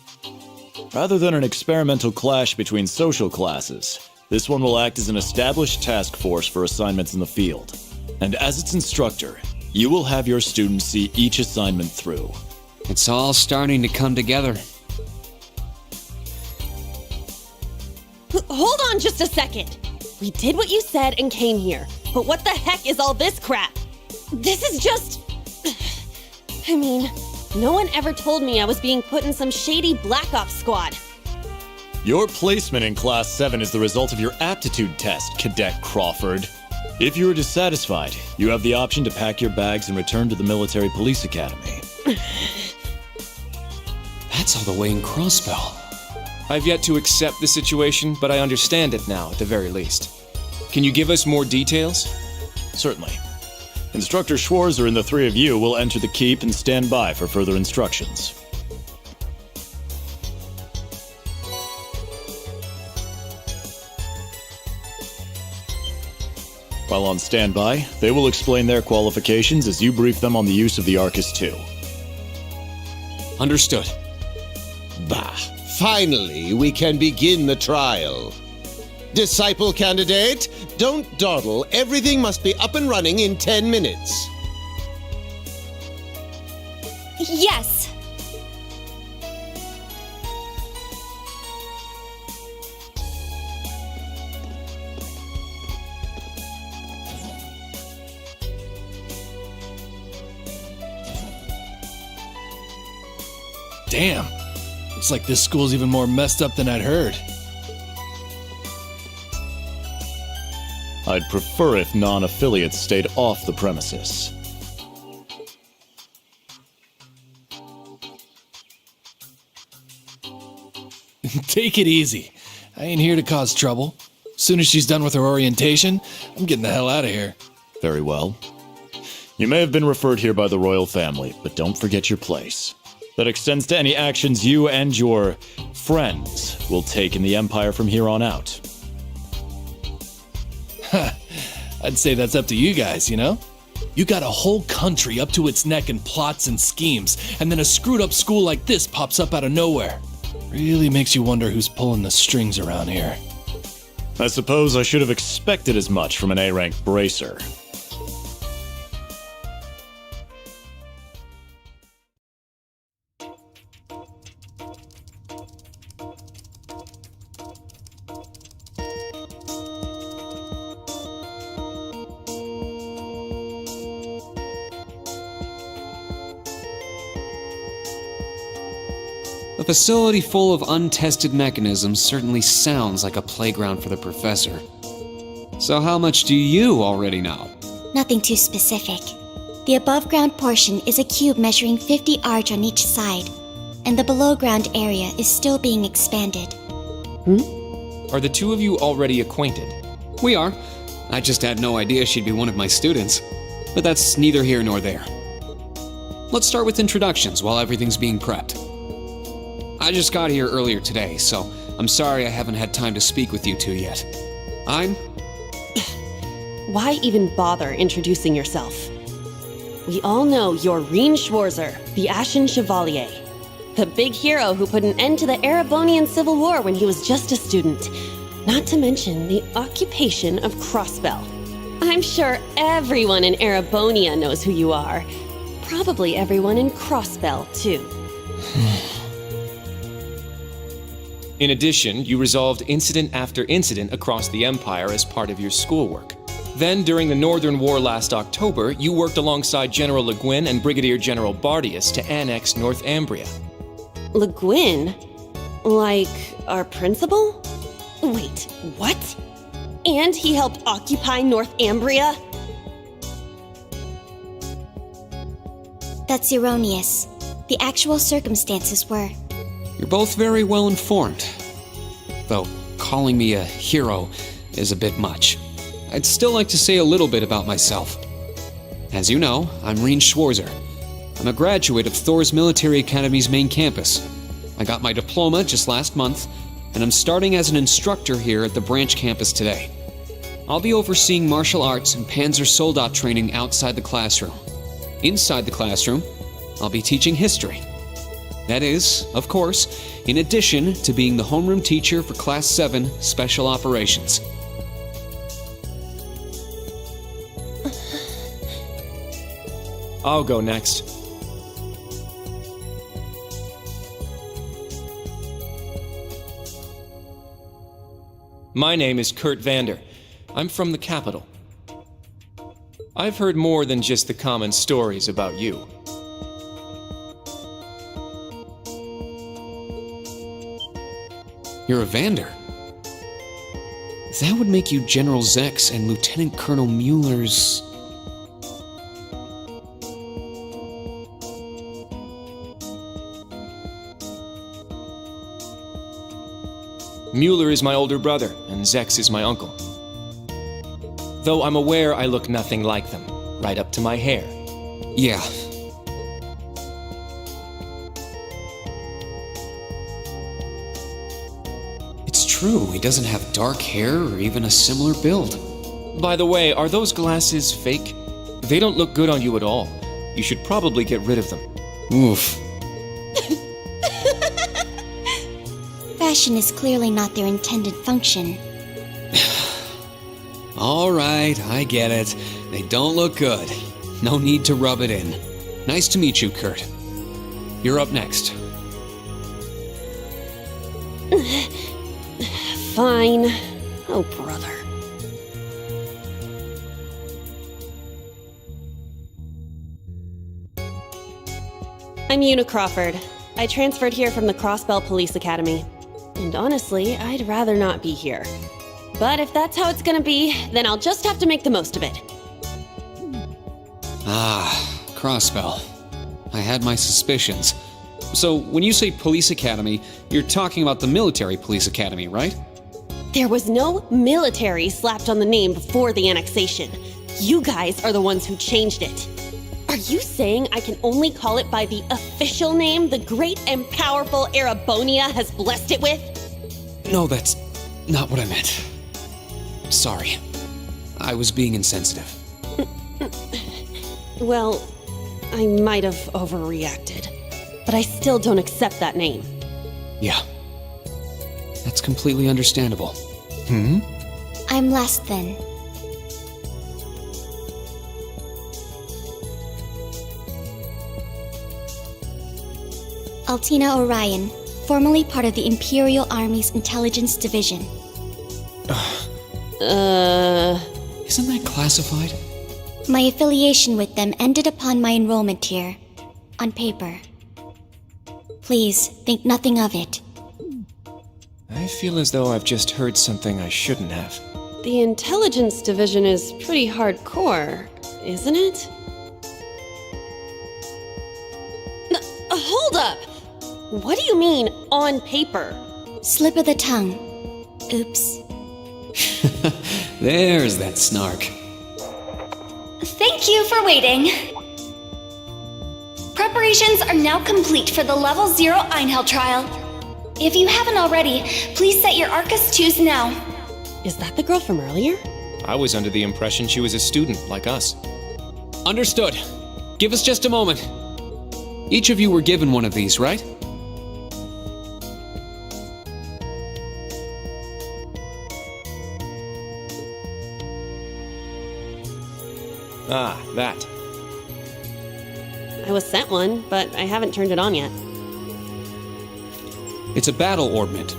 Rather than an experimental clash between social classes, this one will act as an established task force for assignments in the field. And as its instructor, you will have your students see each assignment through. It's all starting to come together. Hold on just a second. We did what you said and came here, but what the heck is all this crap? This is just... I mean, no one ever told me I was being put in some shady Black Ops squad. Your placement in Class VII is the result of your aptitude test, Cadet Crawford. If you are dissatisfied, you have the option to pack your bags and return to the Military Police Academy. That's all the way in Crossbell. I've yet to accept the situation, but I understand it now, at the very least. Can you give us more details? Certainly. Instructor Schwarzer and the three of you will enter the keep and stand by for further instructions. While on standby, they will explain their qualifications as you brief them on the use of the Arcus II. Understood. Bah, finally we can begin the trial. Disciple candidate, don't dawdle. Everything must be up and running in 10 minutes. Yes. Damn. Looks like this school's even more messed up than I'd heard. I'd prefer if non-affiliates stayed off the premises. Take it easy. I ain't here to cause trouble. Soon as she's done with her orientation, I'm getting the hell out of here. Very well. You may have been referred here by the royal family, but don't forget your place. That extends to any actions you and your friends will take in the Empire from here on out. I'd say that's up to you guys, you know? You got a whole country up to its neck in plots and schemes, and then a screwed up school like this pops up out of nowhere. Really makes you wonder who's pulling the strings around here. I suppose I should have expected as much from an A-rank bracer. A facility full of untested mechanisms certainly sounds like a playground for the professor. So how much do you already know? Nothing too specific. The above-ground portion is a cube measuring 50 arch on each side, and the below-ground area is still being expanded. Are the two of you already acquainted? We are. I just had no idea she'd be one of my students. But that's neither here nor there. Let's start with introductions while everything's being prepped. I just got here earlier today, so I'm sorry I haven't had time to speak with you two yet. I'm... Why even bother introducing yourself? We all know you're Rean Schwarzer, the Ashen Chevalier. The big hero who put an end to the Erebonian Civil War when he was just a student. Not to mention the occupation of Crossbell. I'm sure everyone in Erebonia knows who you are. Probably everyone in Crossbell, too. In addition, you resolved incident after incident across the Empire as part of your schoolwork. Then, during the Northern War last October, you worked alongside General Le Guin and Brigadier General Bardius to annex North Ambria. Le Guin? Like, our principal? Wait, what? And he helped occupy North Ambria? That's erroneous. The actual circumstances were... You're both very well informed. Though calling me a hero is a bit much. I'd still like to say a little bit about myself. As you know, I'm Rean Schwarzer, a I'm a graduate of Thors Military Academy's main campus. I got my diploma just last month, and I'm starting as an instructor here at the branch campus today. I'll be overseeing martial arts and Panzer Soldat training outside the classroom. Inside the classroom, I'll be teaching history. That is, of course, in addition to being the homeroom teacher for Class VII Special Operations. I'll go next. My name is Kurt Vander. I'm from the capital. I've heard more than just the common stories about you. You're a Vander. That would make you General Zek's and Lieutenant Colonel Mueller's... Mueller is my older brother, and Zex is my uncle. Though I'm aware I look nothing like them, right up to my hair. Yeah. It's true, he doesn't have dark hair or even a similar build. By the way, are those glasses fake? They don't look good on you at all. You should probably get rid of them. Oof. Fashion is clearly not their intended function. All right, I get it. They don't look good. No need to rub it in. Nice to meet you, Kurt. You're up next. Fine. Oh, brother. I'm Juna Crawford. I transferred here from the Crossbell Police Academy. And honestly, I'd rather not be here. But if that's how it's gonna be, then I'll just have to make the most of it. Ah, Crossbell. I had my suspicions. So, when you say police academy, you're talking about the military police academy, right? There was no military slapped on the name before the annexation. You guys are the ones who changed it. Are you saying I can only call it by the official name the great and powerful Erebonia has blessed it with? No, that's not what I meant. Sorry. I was being insensitive. Well, I might have overreacted, but I still don't accept that name. Yeah. That's completely understandable. I'm last then. Altina Orion, formerly part of the Imperial Army's Intelligence Division. Isn't that classified? My affiliation with them ended upon my enrollment here, on paper. Please, think nothing of it. I feel as though I've just heard something I shouldn't have. The Intelligence Division is pretty hardcore, isn't it? Hold up! What do you mean, on paper? Slip of the tongue. Oops. There's that snark. Thank you for waiting. Preparations are now complete for the Level 0 Einhell trial. If you haven't already, please set your Arcus 2s now. Is that the girl from earlier? I was under the impression she was a student, like us. Understood. Give us just a moment. Each of you were given one of these, right? Ah, that. I was sent one, but I haven't turned it on yet. It's a battle orbment.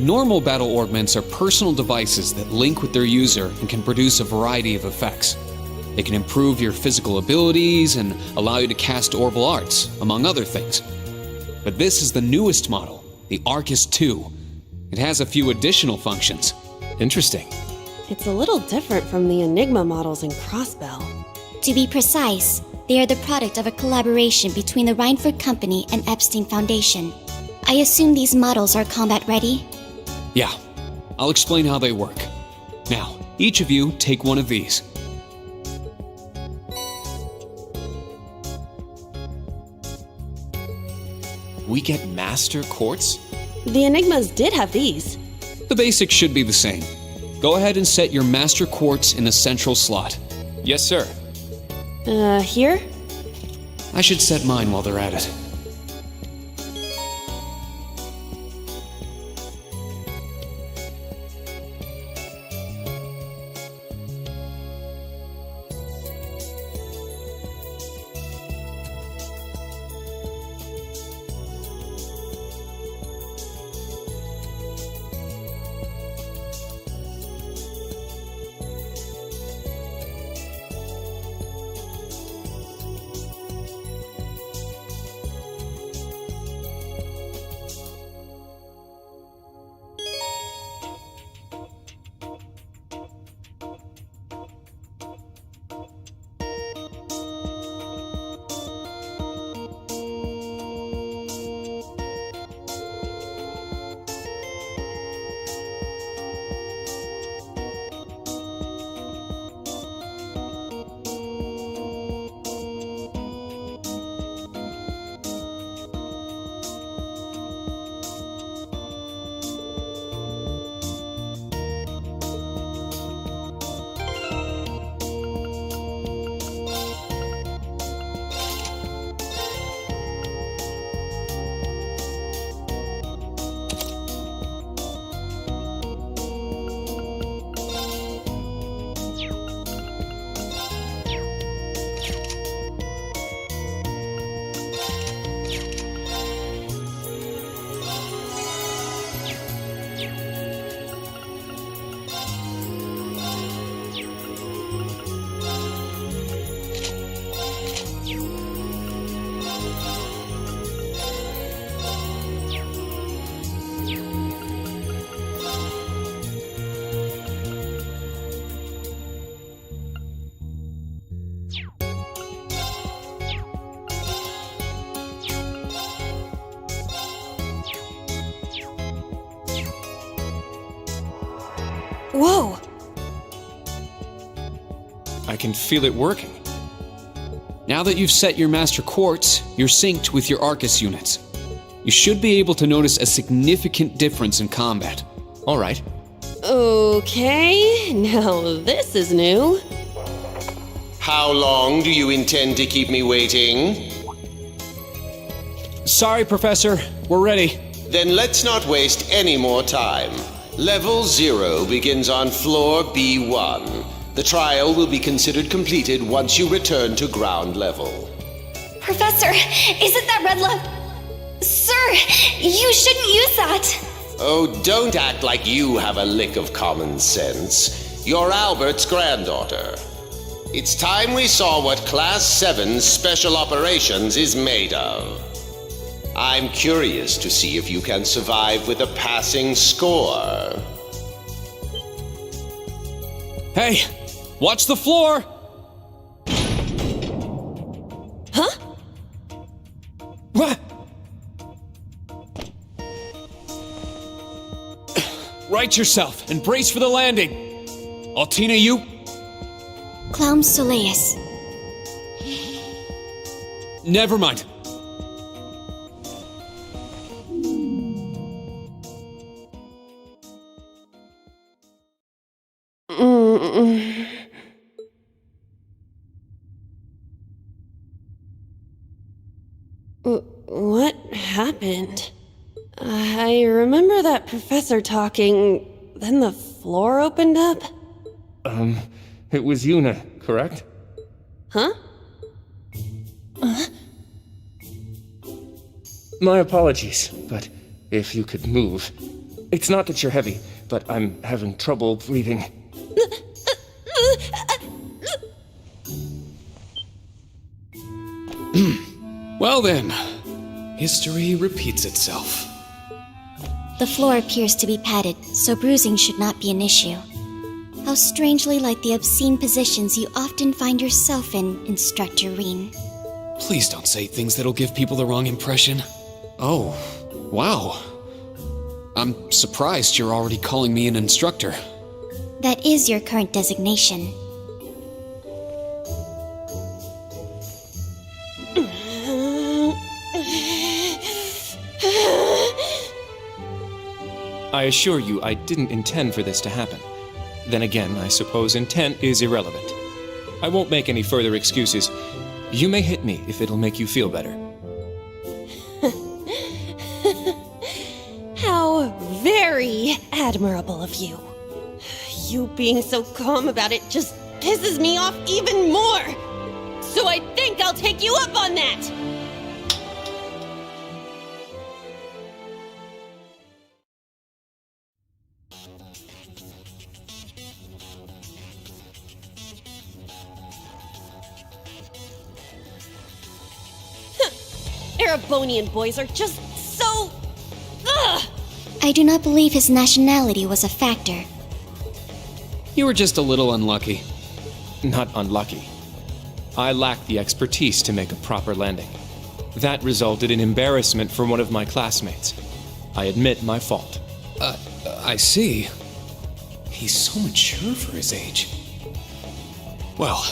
Normal battle orbments are personal devices that link with their user and can produce a variety of effects. They can improve your physical abilities and allow you to cast orbital arts, among other things. But this is the newest model, the Arcus 2. It has a few additional functions. Interesting. It's a little different from the Enigma models in Crossbell. To be precise, they are the product of a collaboration between the Reinford Company and Epstein Foundation. I assume these models are combat ready? Yeah, I'll explain how they work. Now, each of you take one of these. We get master quartz? The Enigmas did have these. The basics should be the same. Go ahead and set your master quartz in the central slot. Yes, sir. Here? I should set mine while they're at it. Whoa! I can feel it working. Now that you've set your master quartz, you're synced with your Arcus units. You should be able to notice a significant difference in combat. All right. Okay, now this is new. How long do you intend to keep me waiting? Sorry, Professor. We're ready. Then let's not waste any more time. Level 0 begins on floor B1. The trial will be considered completed once you return to ground level. Professor, is it that red love? Sir, you shouldn't use that. Oh, don't act like you have a lick of common sense. You're Albert's granddaughter. It's time we saw what Class VII Special Operations is made of. I'm curious to see if you can survive with a passing score. Hey, watch the floor! Huh? What? Right yourself and brace for the landing. Altina, you? Clown Soleus. Never mind. What happened? I remember that professor talking, then the floor opened up. It was Juna, correct? Huh? My apologies, but if you could move. It's not that you're heavy, but I'm having trouble breathing. Well then, history repeats itself. The floor appears to be padded, so bruising should not be an issue. How strangely like the obscene positions you often find yourself in, Instructor Rean. Please don't say things that'll give people the wrong impression. Oh, wow. I'm surprised you're already calling me an instructor. That is your current designation. I assure you I didn't intend for this to happen. Then again, I suppose intent is irrelevant. I won't make any further excuses. You may hit me if it'll make you feel better. How very admirable of you. You being so calm about it just pisses me off even more. So I think I'll take you up on that. Erebonian boys are just so... Ugh! I do not believe his nationality was a factor. You were just a little unlucky. Not unlucky. I lacked the expertise to make a proper landing. That resulted in embarrassment for one of my classmates. I admit my fault. I see. He's so mature for his age. Well,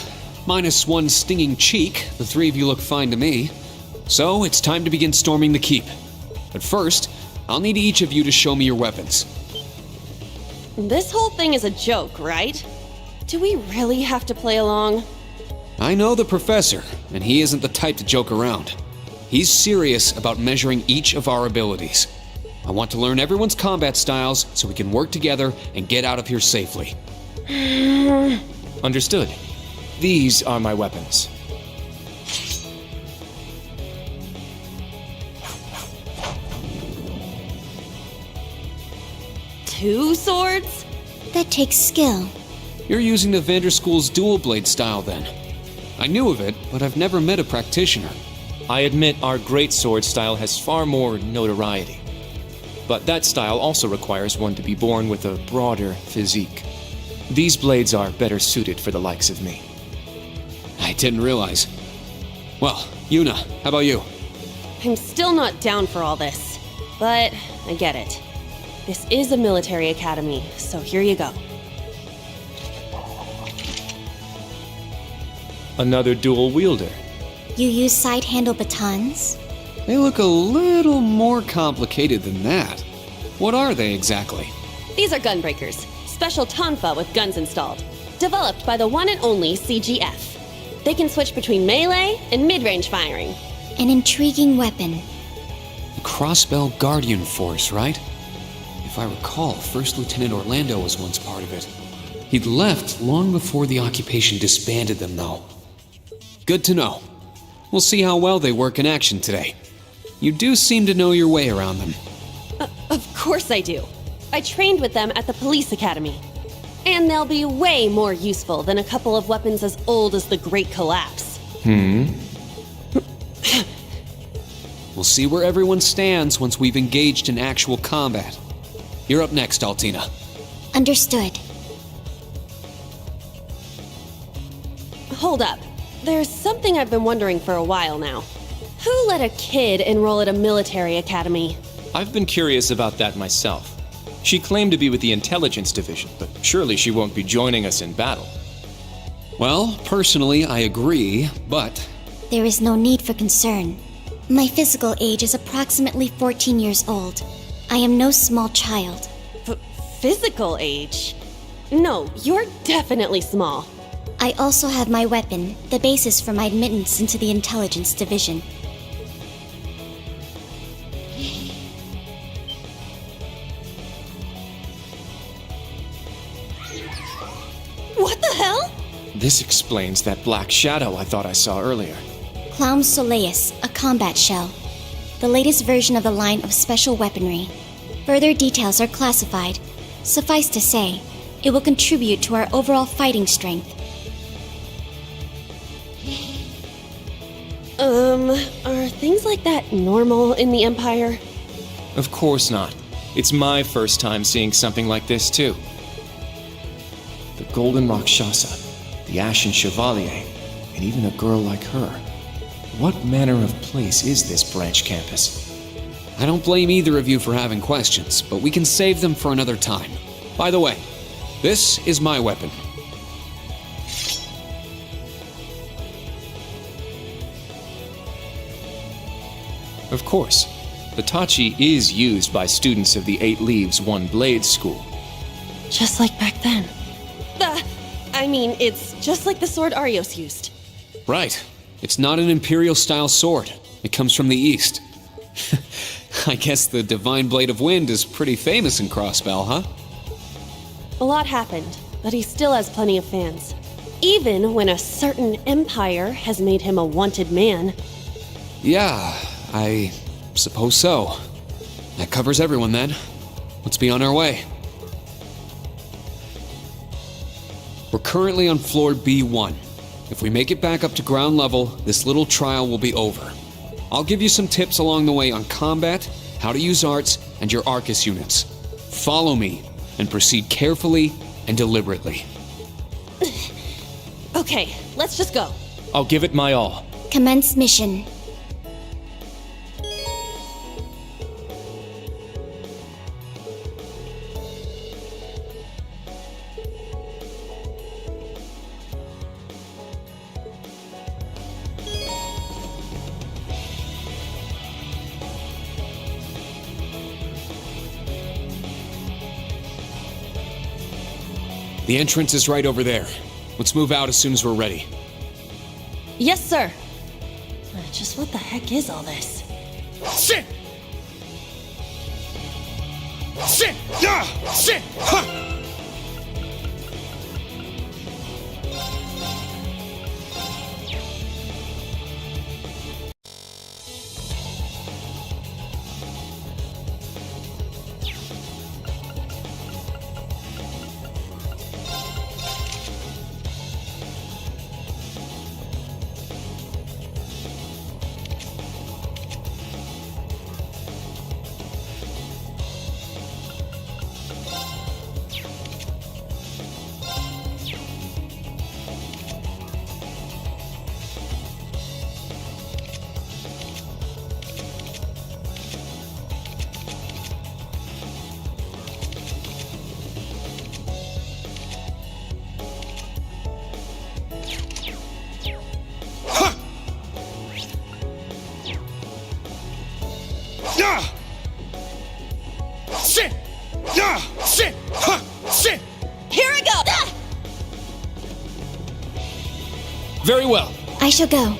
minus one stinging cheek, the three of you look fine to me. So, it's time to begin storming the keep. But first, I'll need each of you to show me your weapons. This whole thing is a joke, right? Do we really have to play along? I know the professor, and he isn't the type to joke around. He's serious about measuring each of our abilities. I want to learn everyone's combat styles so we can work together and get out of here safely. Understood. These are my weapons. Two swords? That takes skill. You're using the Vander School's dual blade style then. I knew of it, but I've never met a practitioner. I admit our greatsword style has far more notoriety. But that style also requires one to be born with a broader physique. These blades are better suited for the likes of me. I didn't realize. Well, Juna, how about you? I'm still not down for all this, but I get it. This is a military academy, so here you go. Another dual wielder. You use side-handle batons? They look a little more complicated than that. What are they exactly? These are gunbreakers, special tonfa with guns installed, developed by the one and only CGF. They can switch between melee and mid-range firing. An intriguing weapon. The Crossbell Guardian Force, right? If I recall, First Lieutenant Orlando was once part of it. He'd left long before the occupation disbanded them, though. Good to know. We'll see how well they work in action today. You do seem to know your way around them. Of course I do. I trained with them at the police academy. And they'll be way more useful than a couple of weapons as old as the Great Collapse. We'll see where everyone stands once we've engaged in actual combat. You're up next, Altina. Understood. Hold up. There's something I've been wondering for a while now. Who let a kid enroll at a military academy? I've been curious about that myself. She claimed to be with the intelligence division, but surely she won't be joining us in battle. Well, personally, I agree, but... There is no need for concern. My physical age is approximately 14 years old. I am no small child. Physical age? No, you're definitely small. I also have my weapon, the basis for my admittance into the intelligence division. What the hell? This explains that black shadow I thought I saw earlier. Clown Soleus, a combat shell. The latest version of the line of special weaponry. Further details are classified. Suffice to say, it will contribute to our overall fighting strength. Are things like that normal in the Empire? Of course not. It's my first time seeing something like this, too. The Golden Rakshasa, the Ashen Chevalier, and even a girl like her. What manner of place is this branch campus? I don't blame either of you for having questions, but we can save them for another time. By the way, this is my weapon. Of course. The tachi is used by students of the 8 Leaves, 1 Blade school. Just like back then. It's just like the sword Arios used. Right. It's not an Imperial-style sword. It comes from the east. I guess the Divine Blade of Wind is pretty famous in Crossbell, huh? A lot happened, but he still has plenty of fans. Even when a certain empire has made him a wanted man. Yeah, I suppose so. That covers everyone then. Let's be on our way. We're currently on floor B1. If we make it back up to ground level, this little trial will be over. I'll give you some tips along the way on combat, how to use arts, and your Arcus units. Follow me, and proceed carefully and deliberately. Okay, let's just go. I'll give it my all. Commence mission. The entrance is right over there. Let's move out as soon as we're ready. Yes, sir. Just what the heck is all this? Sit! Sit! Yeah! Sit! Ha! Sit! Yeah! Sit! Ha! Sit! Here I go! Very well. I shall go.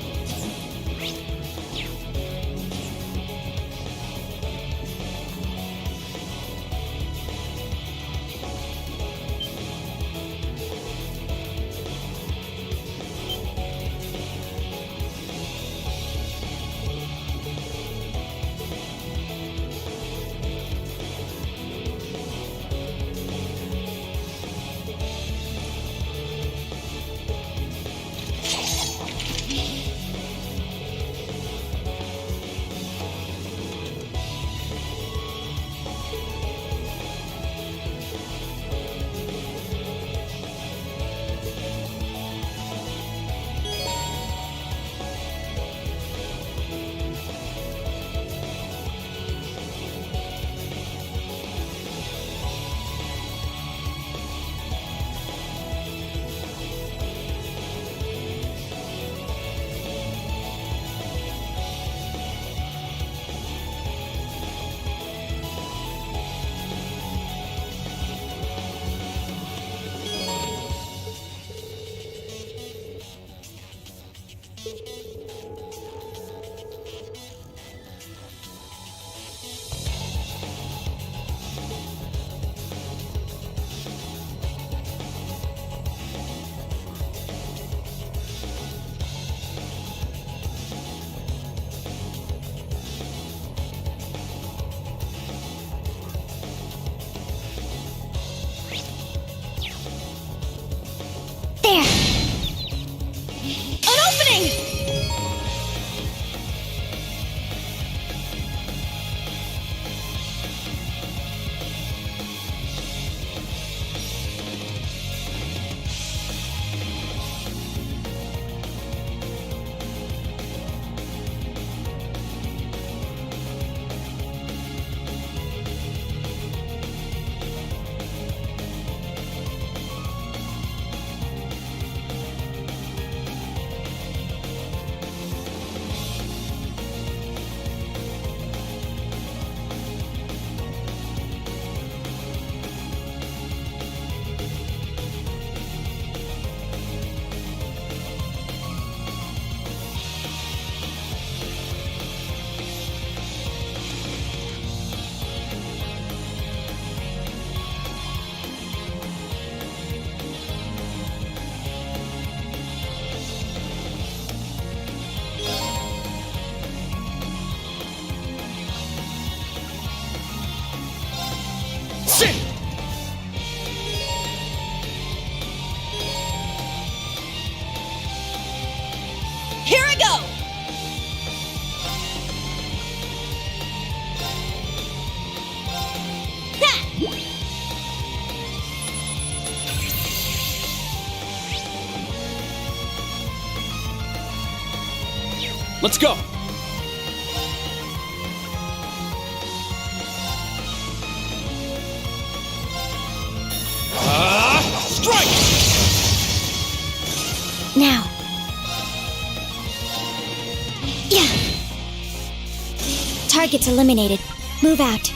Let's go! Strike! Now. Yeah. Target's eliminated. Move out.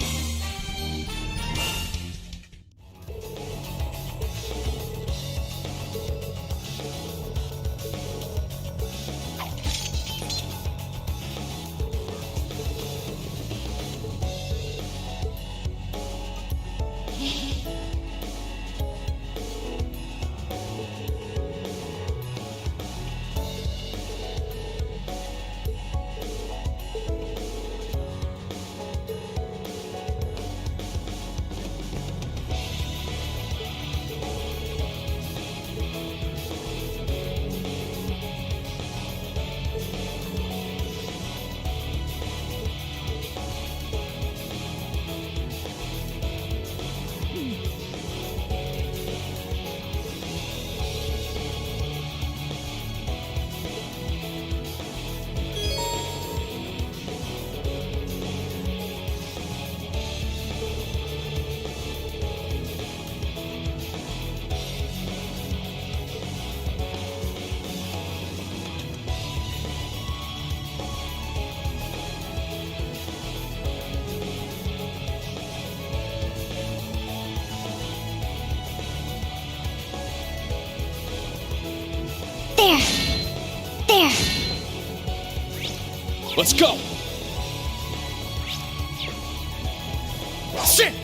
There. Let's go! Sit!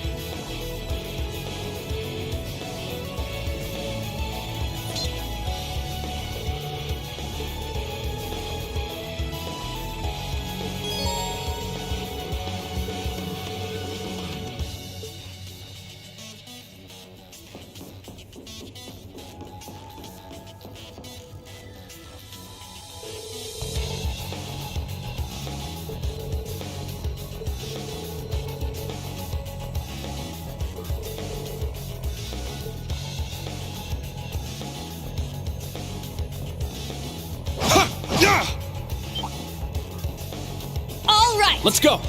Let's go!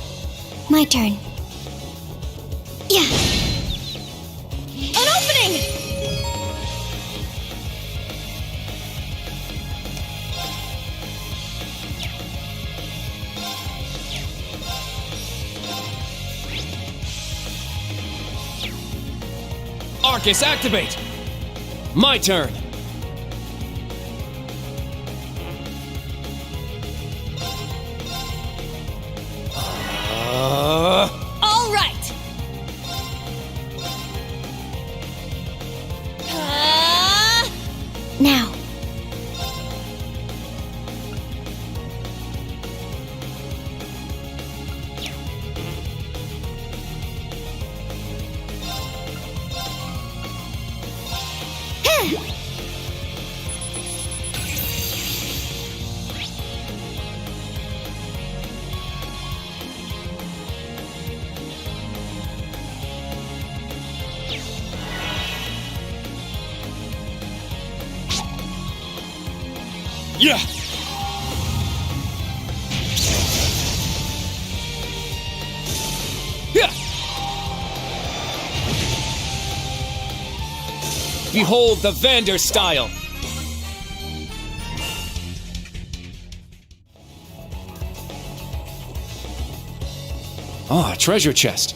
My turn. Yeah. An opening! Arcus, activate! My turn! All right! Now. Yeah! Yeah! Behold the Vander style! Ah, treasure chest.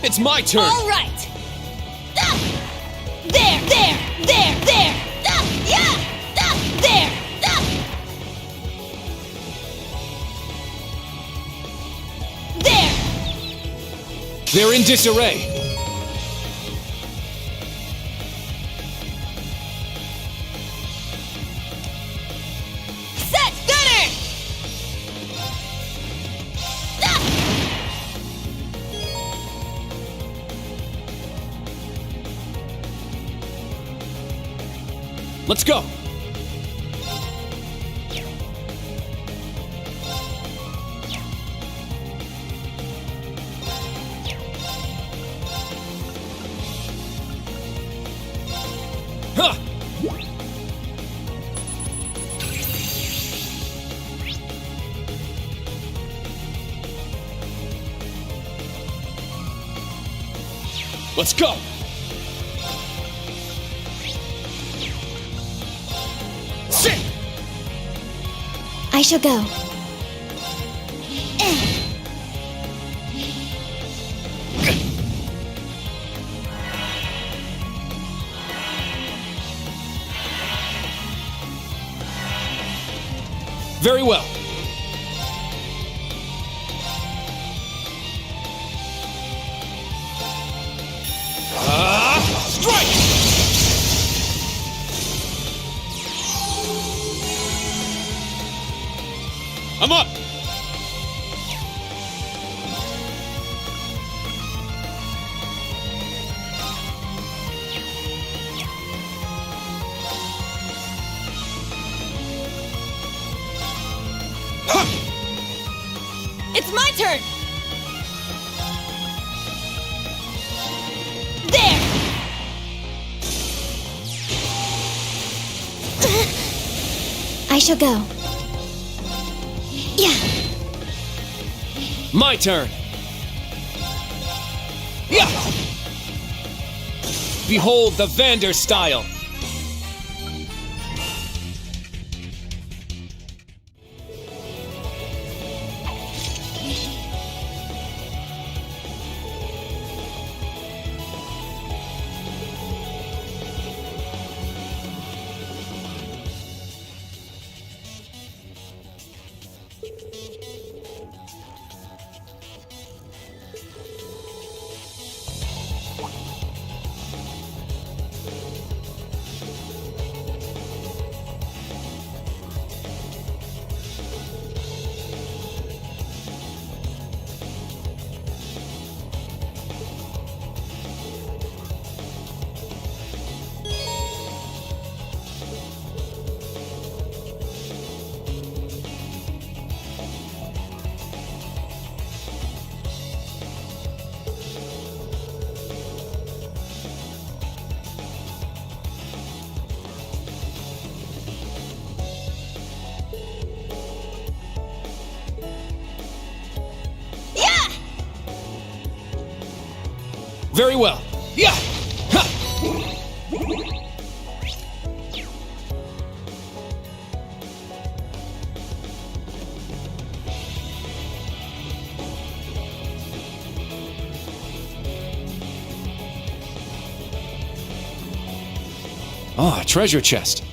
It's my turn! All right! There! Yeah! There! There! They're in disarray! Set! Gunner! Let's go! Huh! Let's go! Sit! I shall go. Very well. Strike! I'm up! It's my turn! There! I shall go. Yeah. My turn! Yeah! Behold the Vander style! Very well. Yeah! Ha! Ah, treasure chest.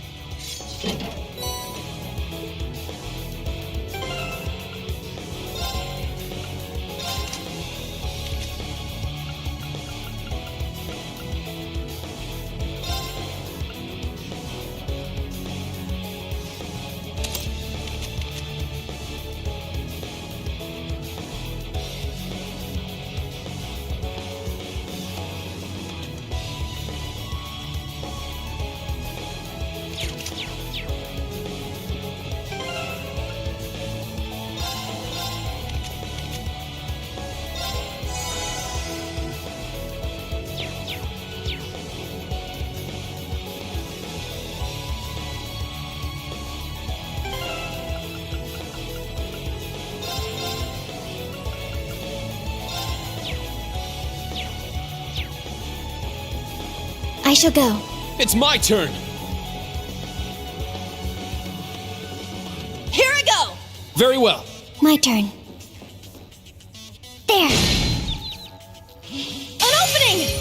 I shall go. It's my turn! Here I go! Very well. My turn. There. An opening!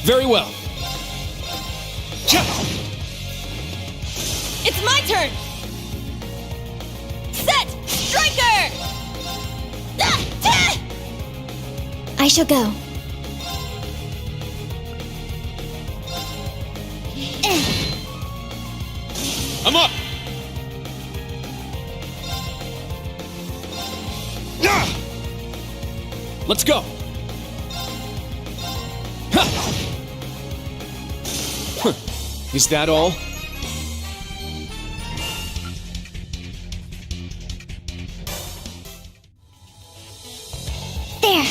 Very well. It's my turn! Set! Striker! I shall go. I'm up! Let's go! Is that all? There.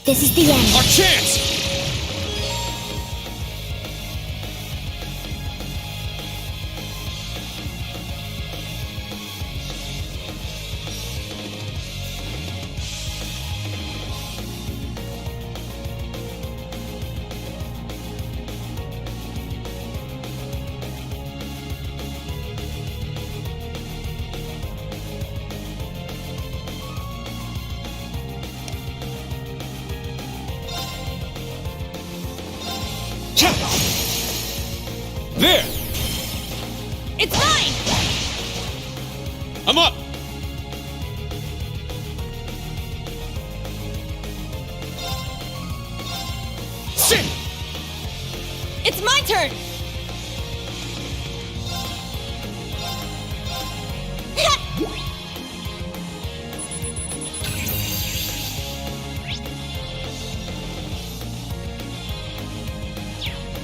This is the end. Our chance! There! It's mine! I'm up! Sit! It's my turn!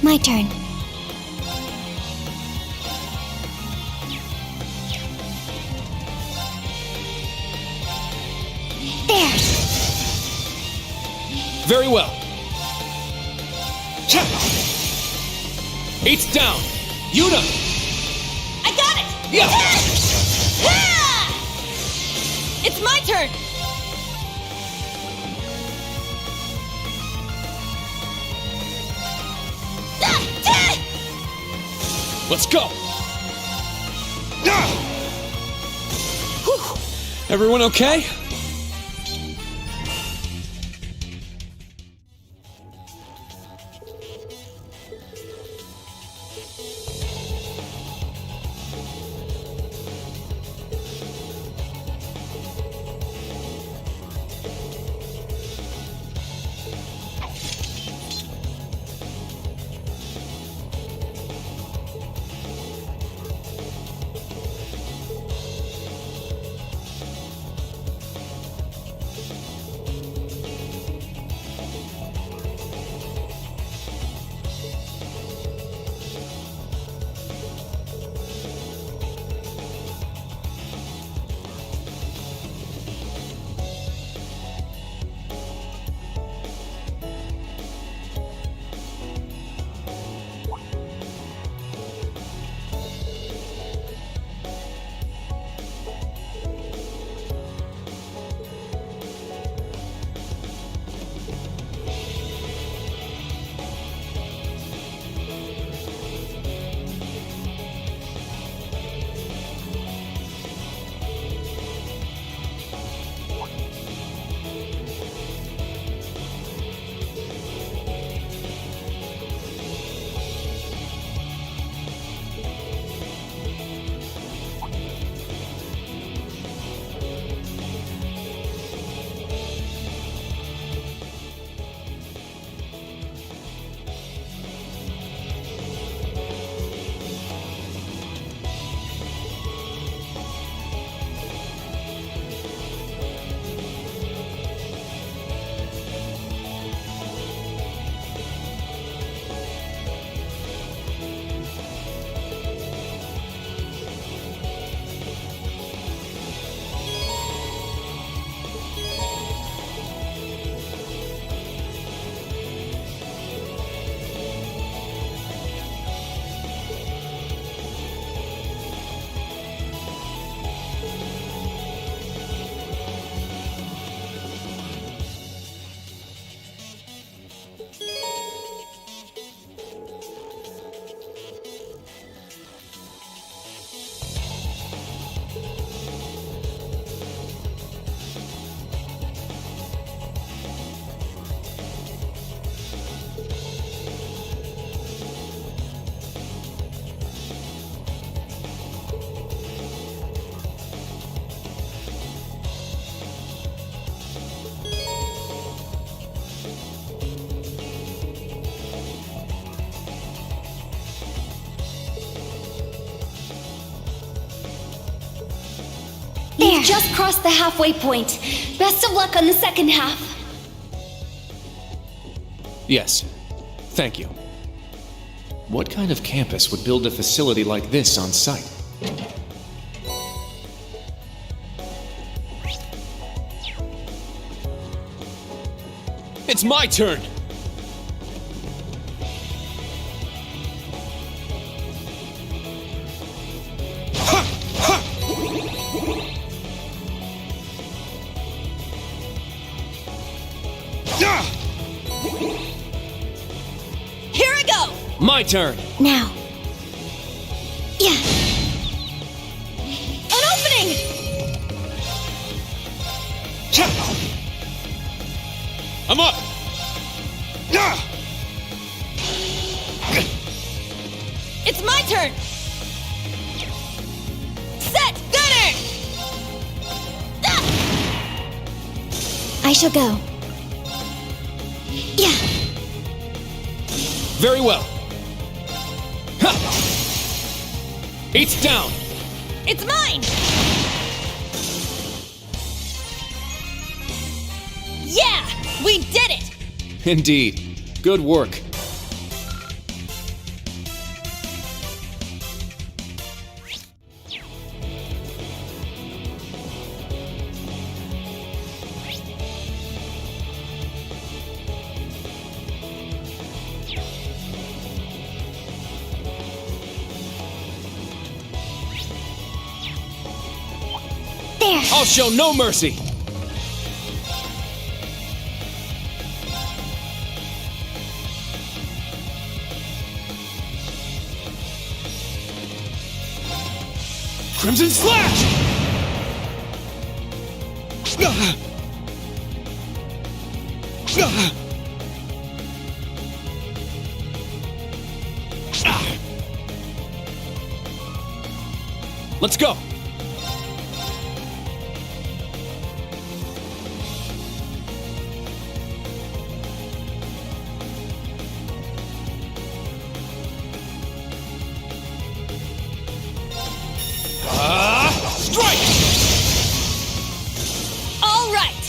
My turn. There. Very well. Eight's down. Juna! I got it! Yeah! It's my turn! Let's go! Whew. Everyone okay? We just crossed the halfway point. Best of luck on the second half. Yes. Thank you. What kind of campus would build a facility like this on site? It's my turn! Here I go! My turn! Now. Yeah. An opening! I'm up! It's my turn! Set! Gunner! I shall go. Yeah. Very well. Ha! It's down! It's mine! Yeah! We did it! Indeed. Good work. There! I'll show no mercy! Crimson Slash! Let's go! Strike! All right!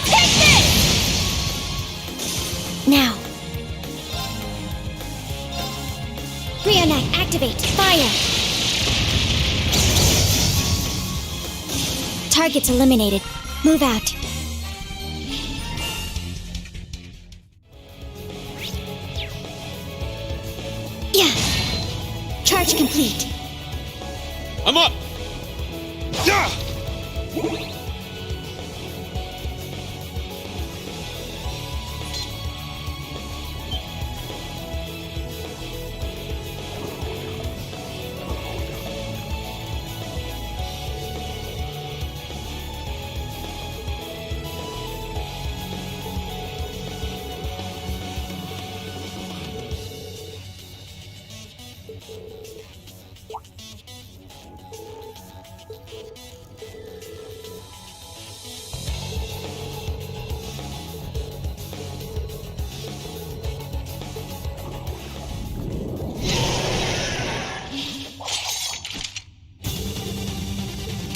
Take this! Now. Reanite, activate. Fire! Targets eliminated. Move out. Yeah. Charge complete. I'm up! Yeah!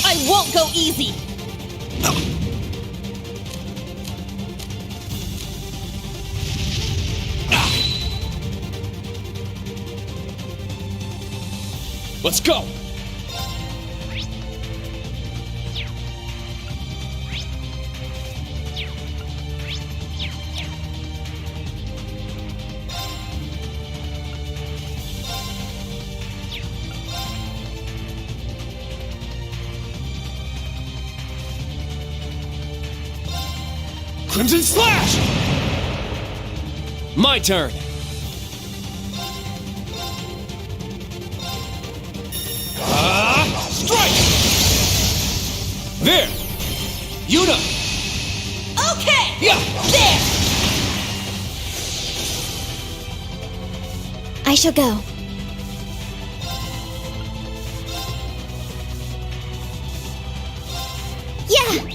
I won't go easy! Let's go! Crimson Slash! My turn! Strike! There! Juna! Okay! Yeah! There! I shall go. Yeah!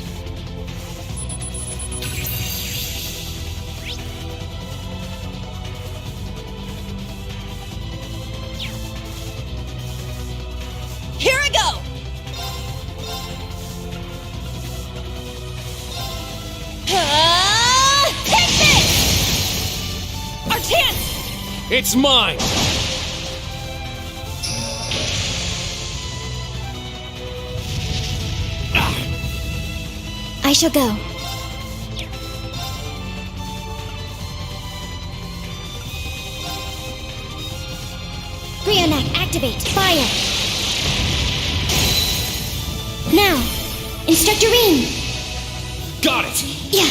It's mine! I shall go. Brionac, activate! Fire! Now! Instructor Rean! Got it! Yeah!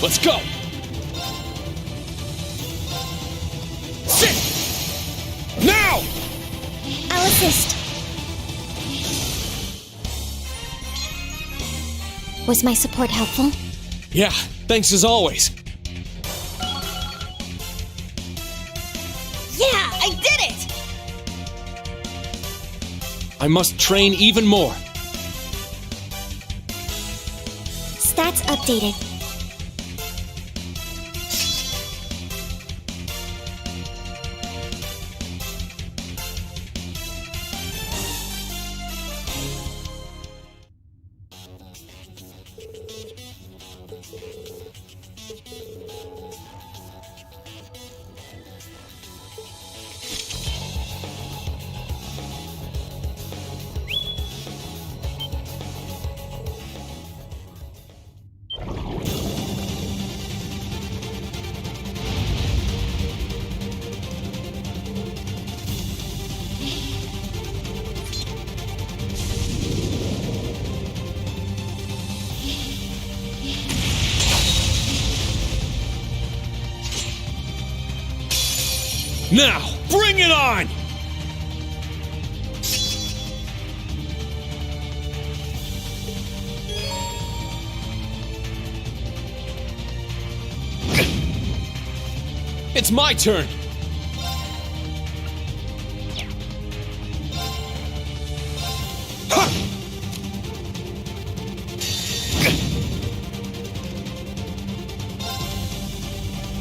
Let's go! Sit! Now! I'll assist. Was my support helpful? Yeah, thanks as always. Yeah, I did it! I must train even more. Stats updated. Now, bring it on! It's my turn!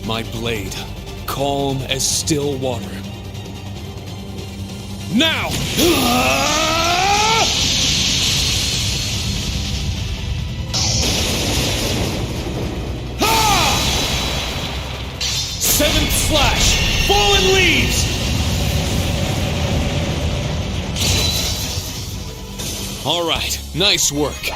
My blade, calm as still water. Now! 7th slash! Fallen leaves! All right, nice work.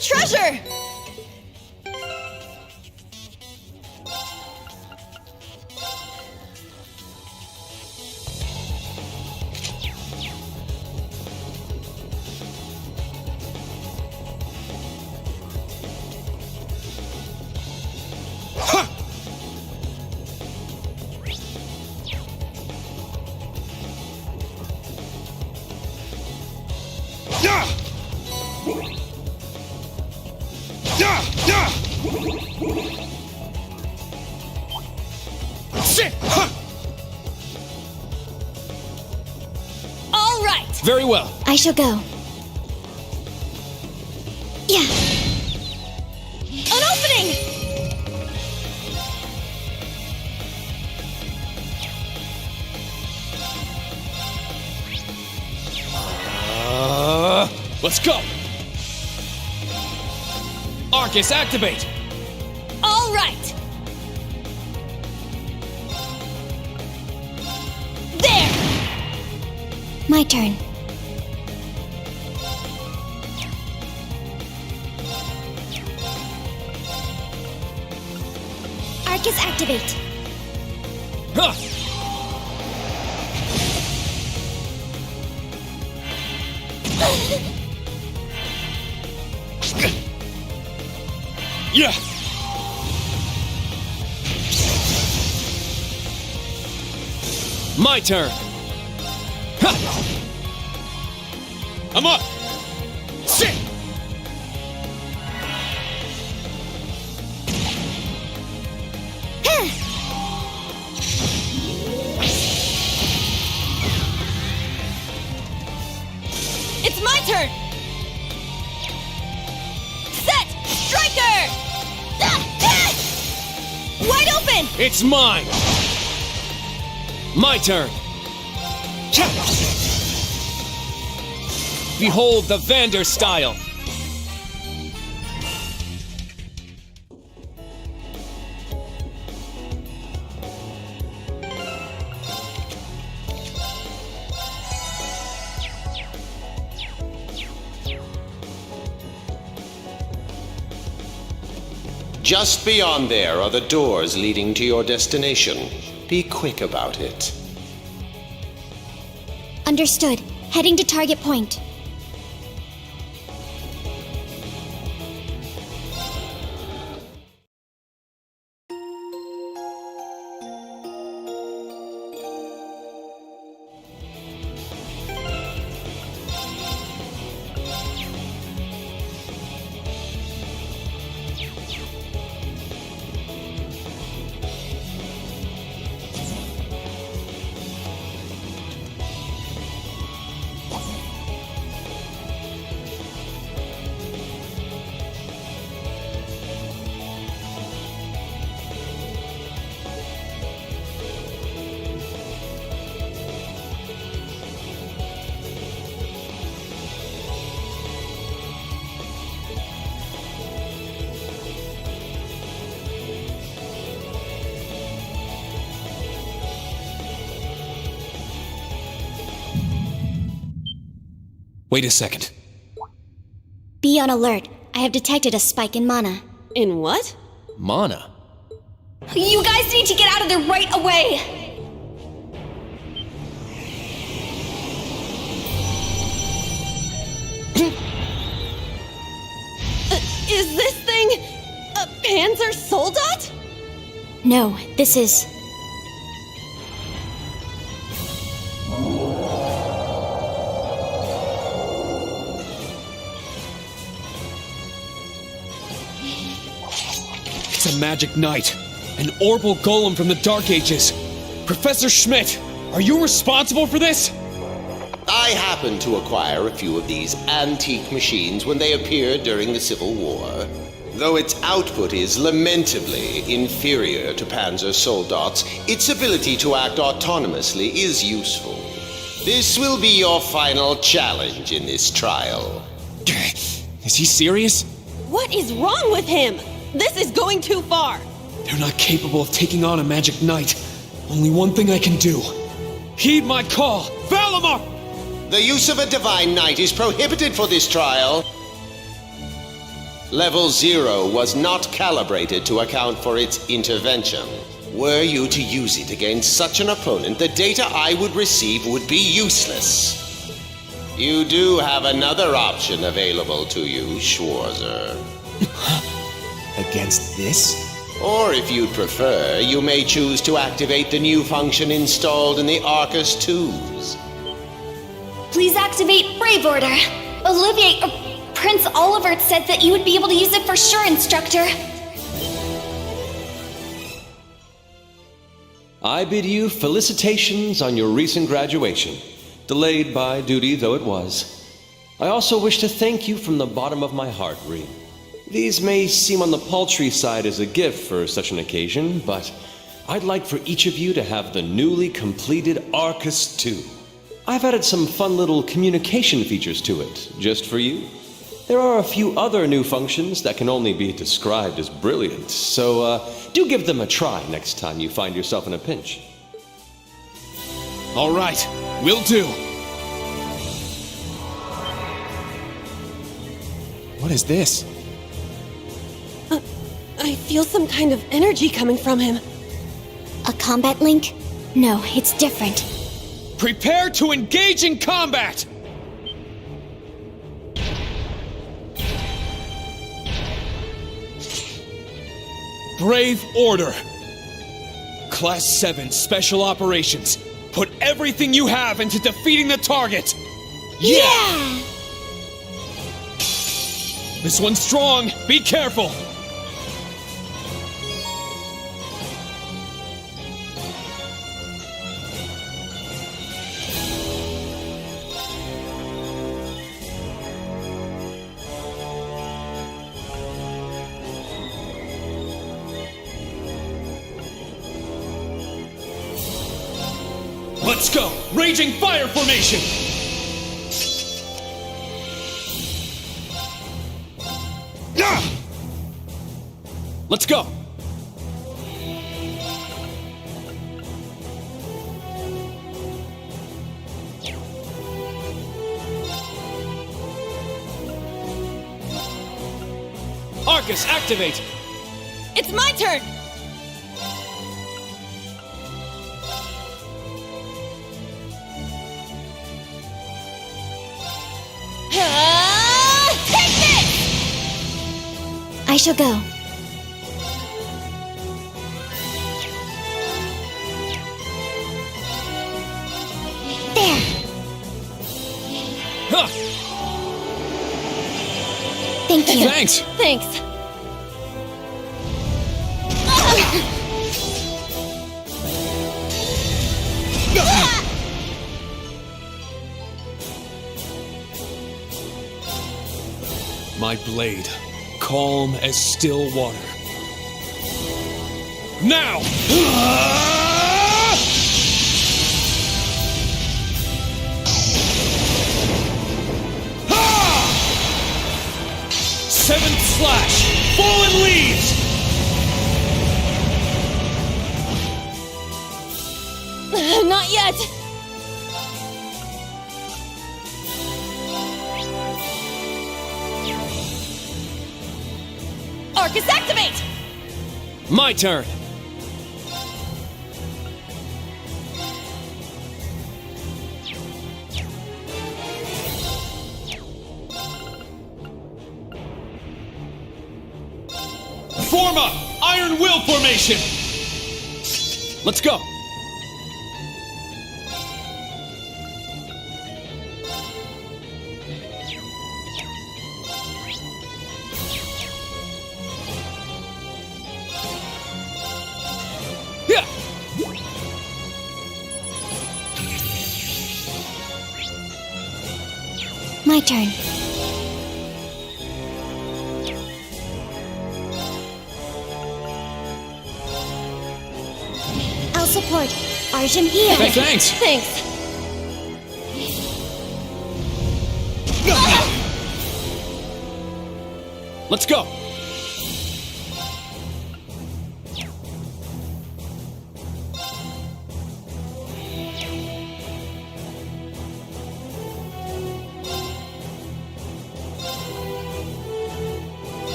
some treasure! All right! Very well. I shall go. Yeah. An opening! Let's go! Arcus, activate! All right! There! My turn. Arcus, activate. Huh. Yeah! My turn! Ha! I'm up! Sit! It's my turn! Set! Striker! Wide open! It's mine! My turn! Behold the Vander style! Just beyond there are the doors leading to your destination. Be quick about it. Understood. Heading to target point. Wait a second. Be on alert. I have detected a spike in mana. In what? Mana? You guys need to get out of there right away! Is this thing a Panzer Soldat? No, this is... It's a magic knight. An orbal golem from the Dark Ages. Professor Schmidt, are you responsible for this? I happened to acquire a few of these antique machines when they appeared during the Civil War. Though its output is lamentably inferior to Panzer Soldats, its ability to act autonomously is useful. This will be your final challenge in this trial. Is he serious? What is wrong with him? This is going too far! They're not capable of taking on a magic knight. Only one thing I can do. Heed my call! Valimar! The use of a divine knight is prohibited for this trial. Level 0 was not calibrated to account for its intervention. Were you to use it against such an opponent, the data I would receive would be useless. You do have another option available to you, Schwarzer. Against this? Or if you'd prefer, you may choose to activate the new function installed in the Arcus 2s. Please activate Brave Order. Prince Oliver said that you would be able to use it for sure, instructor. I bid you felicitations on your recent graduation, delayed by duty though it was. I also wish to thank you from the bottom of my heart, Rean. These may seem on the paltry side as a gift for such an occasion, but I'd like for each of you to have the newly completed Arcus 2. I've added some fun little communication features to it, just for you. There are a few other new functions that can only be described as brilliant, so do give them a try next time you find yourself in a pinch. All right, will do. What is this? I feel some kind of energy coming from him. A combat link? No, it's different. Prepare to engage in combat! Brave Order. Class 7 Special Operations. Put everything you have into defeating the target! Yeah! This one's strong. Be careful! Let's go! Raging Fire Formation! Ah! Let's go! Arcus, activate! It's my turn! Take this! I shall go. There! Huh. Thank you. Thanks! Thanks. My blade, calm as still water. Now! 7th slash! Fallen leaves! Not yet! Arcus, activate! My turn! Form up! Iron Will Formation! Let's go! Yeah! My turn. I'll support. Arjun here. Thanks! Thanks. Let's go!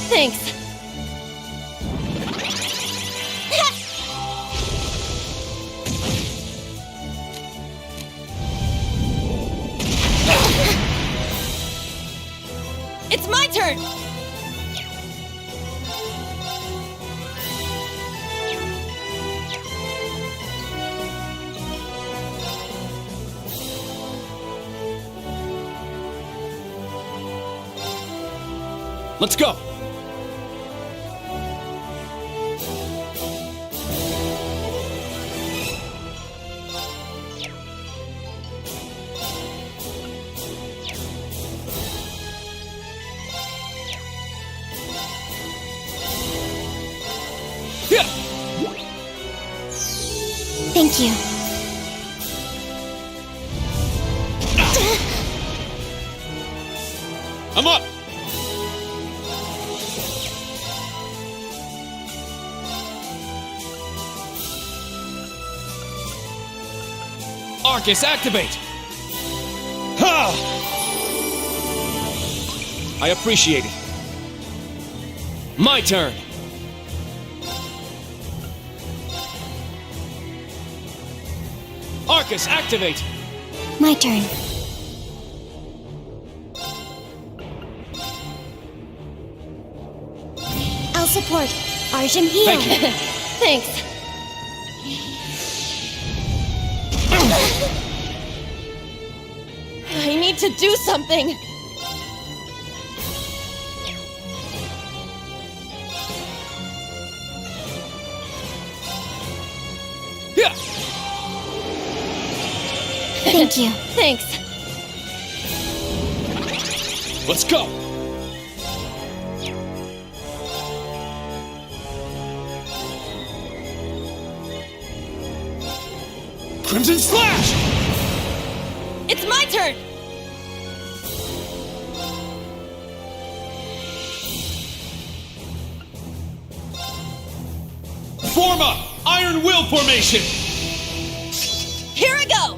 Thanks. It's my turn! Let's go! Thank you. I'm up! Arcus, activate! Ha! I appreciate it. My turn! Arcus, activate! My turn. I'll support. Arjun heal. Thank you. Thanks. I need to do something. Yeah. Thank you. Thanks. Let's go! Crimson Slash! It's my turn! Form up! Iron Will formation! Here I go!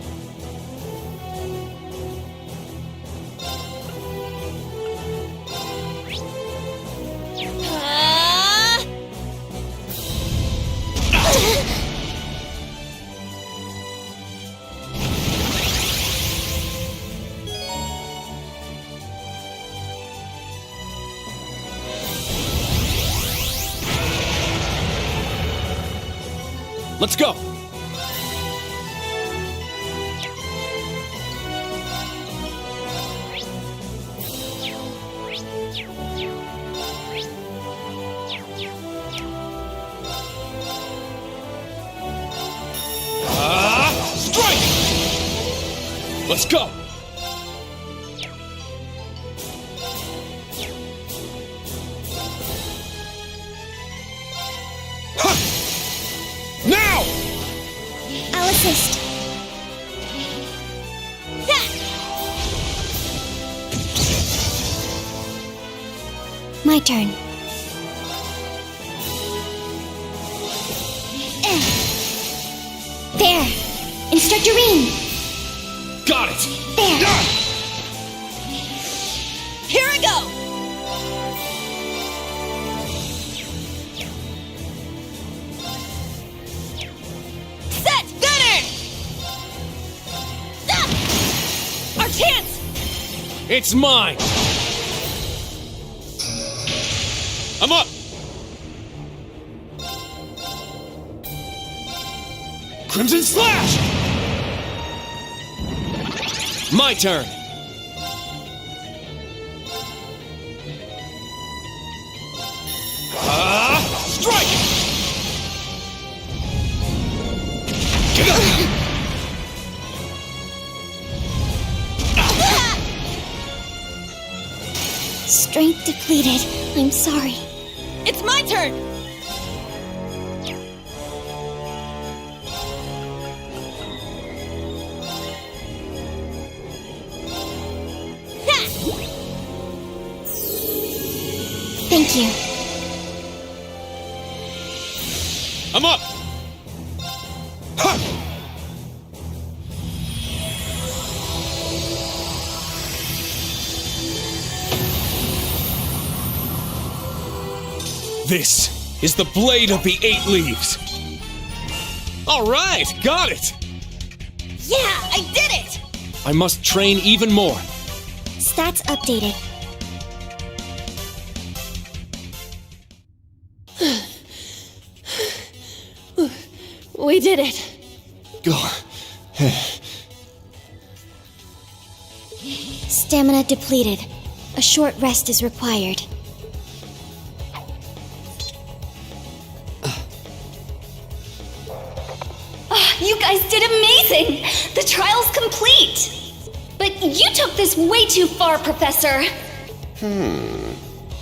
Let's go! Strike! Let's go! Now! I'll assist. My turn. There! Instructor Rean! Got it! There! Here I go! Set! Gunner! Our chance! It's mine! I'm up! Crimson Slash! My turn! Strike! Strength depleted. I'm sorry. It's my turn! Thank you. I'm up! Ha! This is the blade of the 8 leaves. All right, got it. Yeah, I did it! I must train even more. Stats updated. We did it. Go. Stamina depleted. A short rest is required. You guys did amazing! The trial's complete! But you took this way too far, Professor!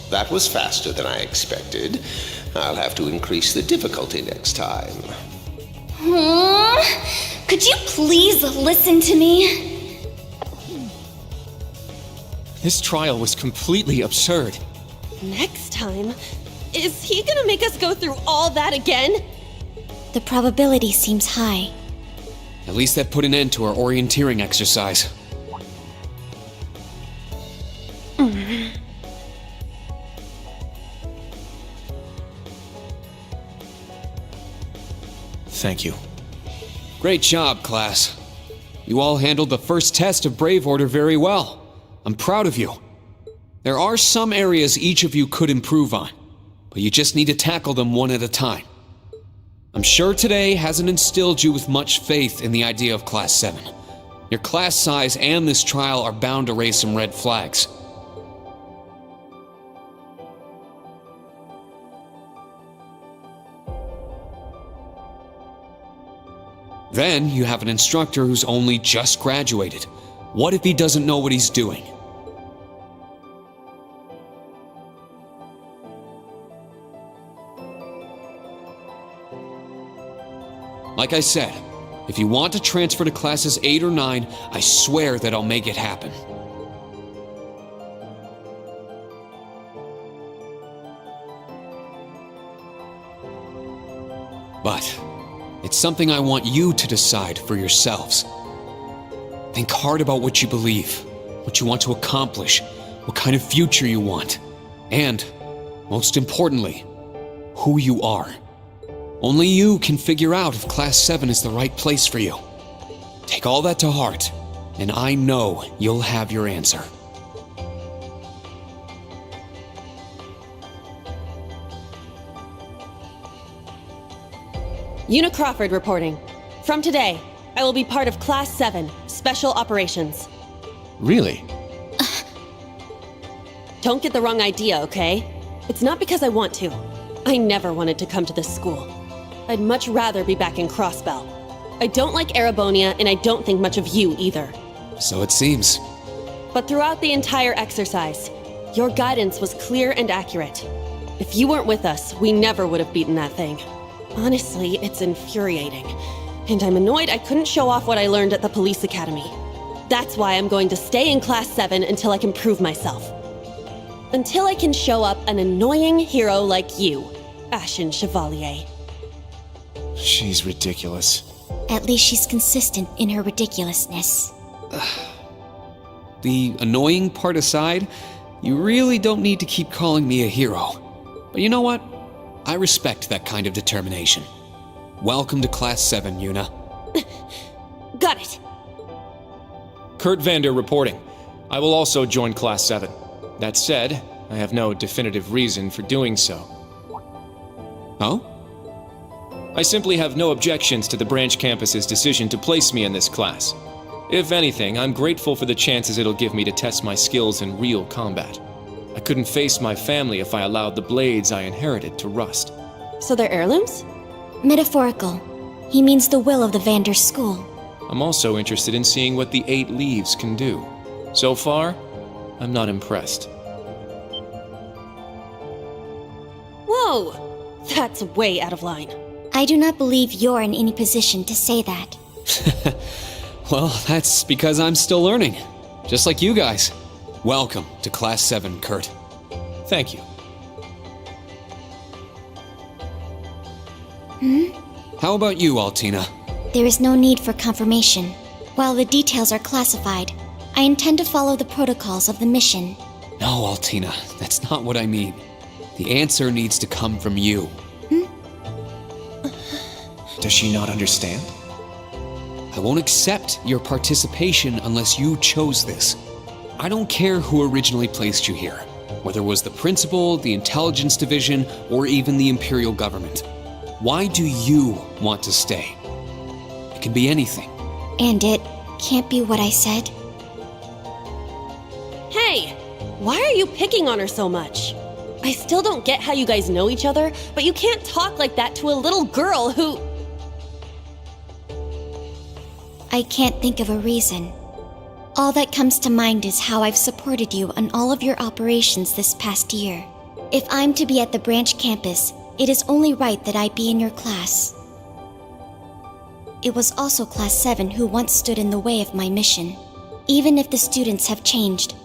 That was faster than I expected. I'll have to increase the difficulty next time. Could you please listen to me? This trial was completely absurd. Next time? Is he gonna make us go through all that again? The probability seems high. At least that put an end to our orienteering exercise. Thank you. Great job, class. You all handled the first test of Brave Order very well. I'm proud of you. There are some areas each of you could improve on, but you just need to tackle them one at a time. I'm sure today hasn't instilled you with much faith in the idea of Class VII. Your class size and this trial are bound to raise some red flags. Then you have an instructor who's only just graduated. What if he doesn't know what he's doing? Like I said, if you want to transfer to classes 8 or 9, I swear that I'll make it happen. But it's something I want you to decide for yourselves. Think hard about what you believe, what you want to accomplish, what kind of future you want, and, most importantly, who you are. Only you can figure out if Class VII is the right place for you. Take all that to heart, and I know you'll have your answer. Juna Crawford reporting. From today, I will be part of Class VII, Special Operations. Really? Don't get the wrong idea, okay? It's not because I want to. I never wanted to come to this school. I'd much rather be back in Crossbell. I don't like Erebonia, and I don't think much of you either. So it seems. But throughout the entire exercise, your guidance was clear and accurate. If you weren't with us, we never would have beaten that thing. Honestly, it's infuriating. And I'm annoyed I couldn't show off what I learned at the police academy. That's why I'm going to stay in Class VII until I can prove myself. Until I can show up an annoying hero like you, Ashen Chevalier. She's ridiculous. At least she's consistent in her ridiculousness. The annoying part aside, you really don't need to keep calling me a hero. But you know what? I respect that kind of determination. Welcome to Class VII, Juna. Got it. Kurt Vander reporting. I will also join Class VII. That said, I have no definitive reason for doing so. Oh? I simply have no objections to the branch campus's decision to place me in this class. If anything, I'm grateful for the chances it'll give me to test my skills in real combat. I couldn't face my family if I allowed the blades I inherited to rust. So they're heirlooms? Metaphorical. He means the will of the Vander school. I'm also interested in seeing what the 8 leaves can do. So far, I'm not impressed. Whoa! That's way out of line. I do not believe you're in any position to say that. Well, that's because I'm still learning. Just like you guys. Welcome to Class 7, Kurt. Thank you. How about you, Altina? There is no need for confirmation. While the details are classified, I intend to follow the protocols of the mission. No, Altina, that's not what I mean. The answer needs to come from you. Does she not understand? I won't accept your participation unless you chose this. I don't care who originally placed you here, whether it was the principal, the intelligence division, or even the Imperial government. Why do you want to stay? It can be anything. And it can't be what I said. Hey! Why are you picking on her so much? I still don't get how you guys know each other, but you can't talk like that to a little girl who... I can't think of a reason. All that comes to mind is how I've supported you on all of your operations this past year. If I'm to be at the branch campus, it is only right that I be in your class. It was also Class VII who once stood in the way of my mission. Even if the students have changed,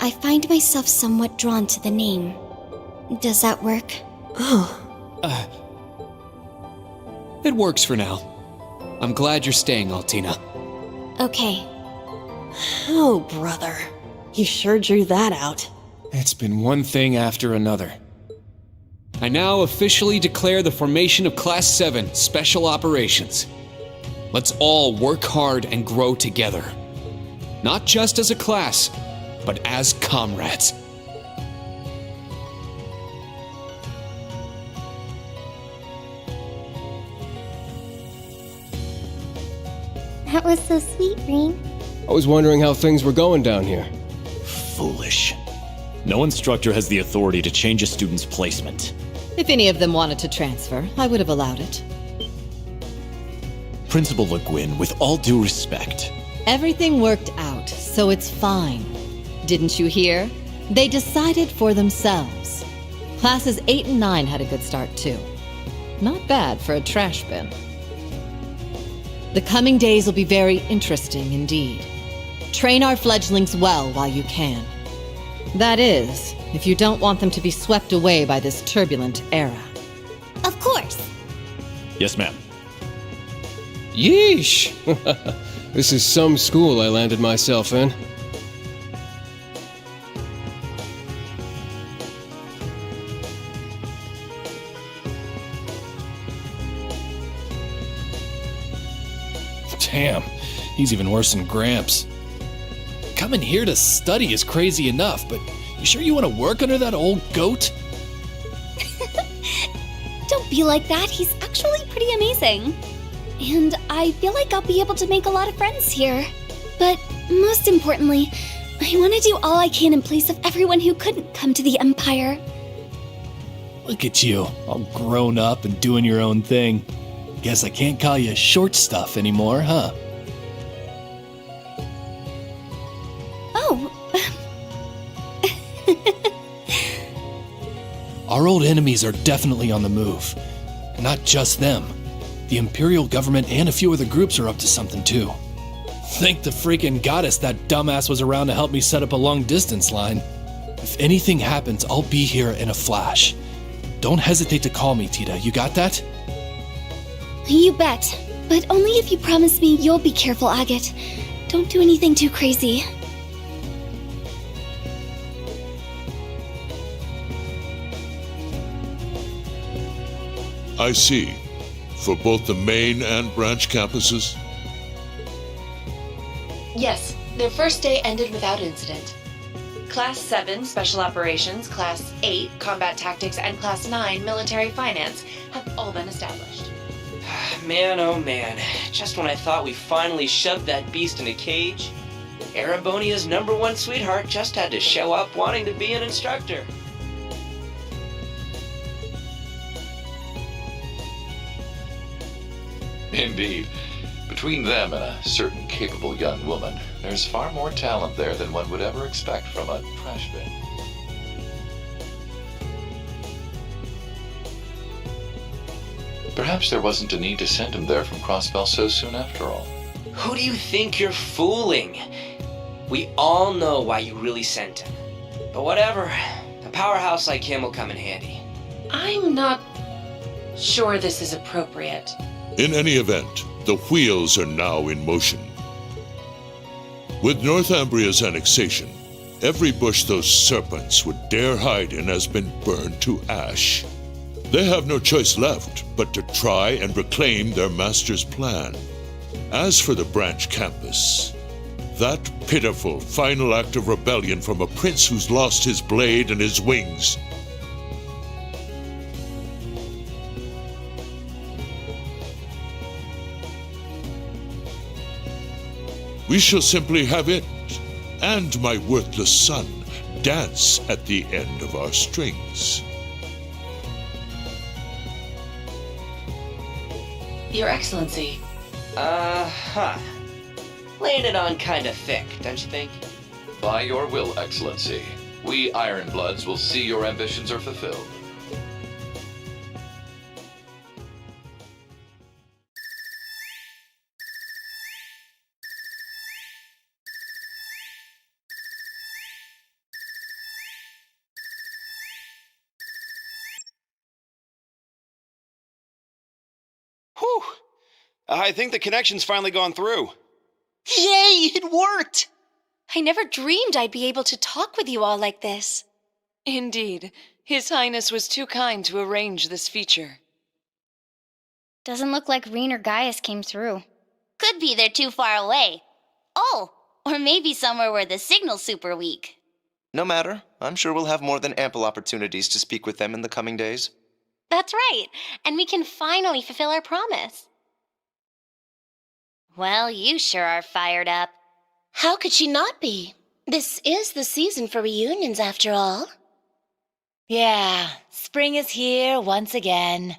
I find myself somewhat drawn to the name. Does that work? It works for now. I'm glad you're staying, Altina. Okay. Oh, brother. You sure drew that out. It's been one thing after another. I now officially declare the formation of Class VII Special Operations. Let's all work hard and grow together. Not just as a class, but as comrades. That was so sweet, Rean. I was wondering how things were going down here. Foolish. No instructor has the authority to change a student's placement. If any of them wanted to transfer, I would have allowed it. Principal Le Guin, with all due respect. Everything worked out, so it's fine. Didn't you hear? They decided for themselves. Classes 8 and 9 had a good start, too. Not bad for a trash bin. The coming days will be very interesting indeed. Train our fledglings well while you can. That is, if you don't want them to be swept away by this turbulent era. Of course. Yes, ma'am. Yeesh! This is some school I landed myself in. Damn, he's even worse than Gramps. Coming here to study is crazy enough, but you sure you want to work under that old goat? Don't be like that. He's actually pretty amazing. And I feel like I'll be able to make a lot of friends here. But most importantly, I want to do all I can in place of everyone who couldn't come to the Empire. Look at you, all grown up and doing your own thing. Guess I can't call you short stuff anymore, huh? Oh. Our old enemies are definitely on the move. Not just them. The Imperial government and a few other groups are up to something too. Thank the freaking goddess that dumbass was around to help me set up a long-distance line. If anything happens, I'll be here in a flash. Don't hesitate to call me, Tita. You got that? You bet. But only if you promise me you'll be careful, Agate. Don't do anything too crazy. I see. For both the main and branch campuses? Yes, their first day ended without incident. Class 7 Special Operations, Class 8 Combat Tactics, and Class 9 Military Finance have all been established. Man, oh man, just when I thought we finally shoved that beast in a cage, Erebonia's #1 sweetheart just had to show up wanting to be an instructor. Indeed. Between them and a certain capable young woman, there's far more talent there than one would ever expect from a trash bin. Perhaps there wasn't a need to send him there from Crossbell so soon after all. Who do you think you're fooling? We all know why you really sent him. But whatever, a powerhouse like him will come in handy. I'm not sure this is appropriate. In any event, the wheels are now in motion. With North Ambria's annexation, Every bush those serpents would dare hide in has been burned to ash. They have no choice left but to try and reclaim their master's plan. As for the branch campus, that pitiful final act of rebellion from a prince who's lost his blade and his wings. We shall simply have it, and my worthless son, dance at the end of our strings. Your Excellency. Laying it on kinda thick, don't you think? By your will, Excellency, we Ironbloods will see your ambitions are fulfilled. Whew! I think the connection's finally gone through. Yay! It worked! I never dreamed I'd be able to talk with you all like this. Indeed. His Highness was too kind to arrange this feature. Doesn't look like Rean or Gaius came through. Could be they're too far away. Oh, or maybe somewhere where the signal's super weak. No matter. I'm sure we'll have more than ample opportunities to speak with them in the coming days. That's right, and we can finally fulfill our promise. Well, you sure are fired up. How could she not be? This is the season for reunions, after all. Yeah, spring is here once again.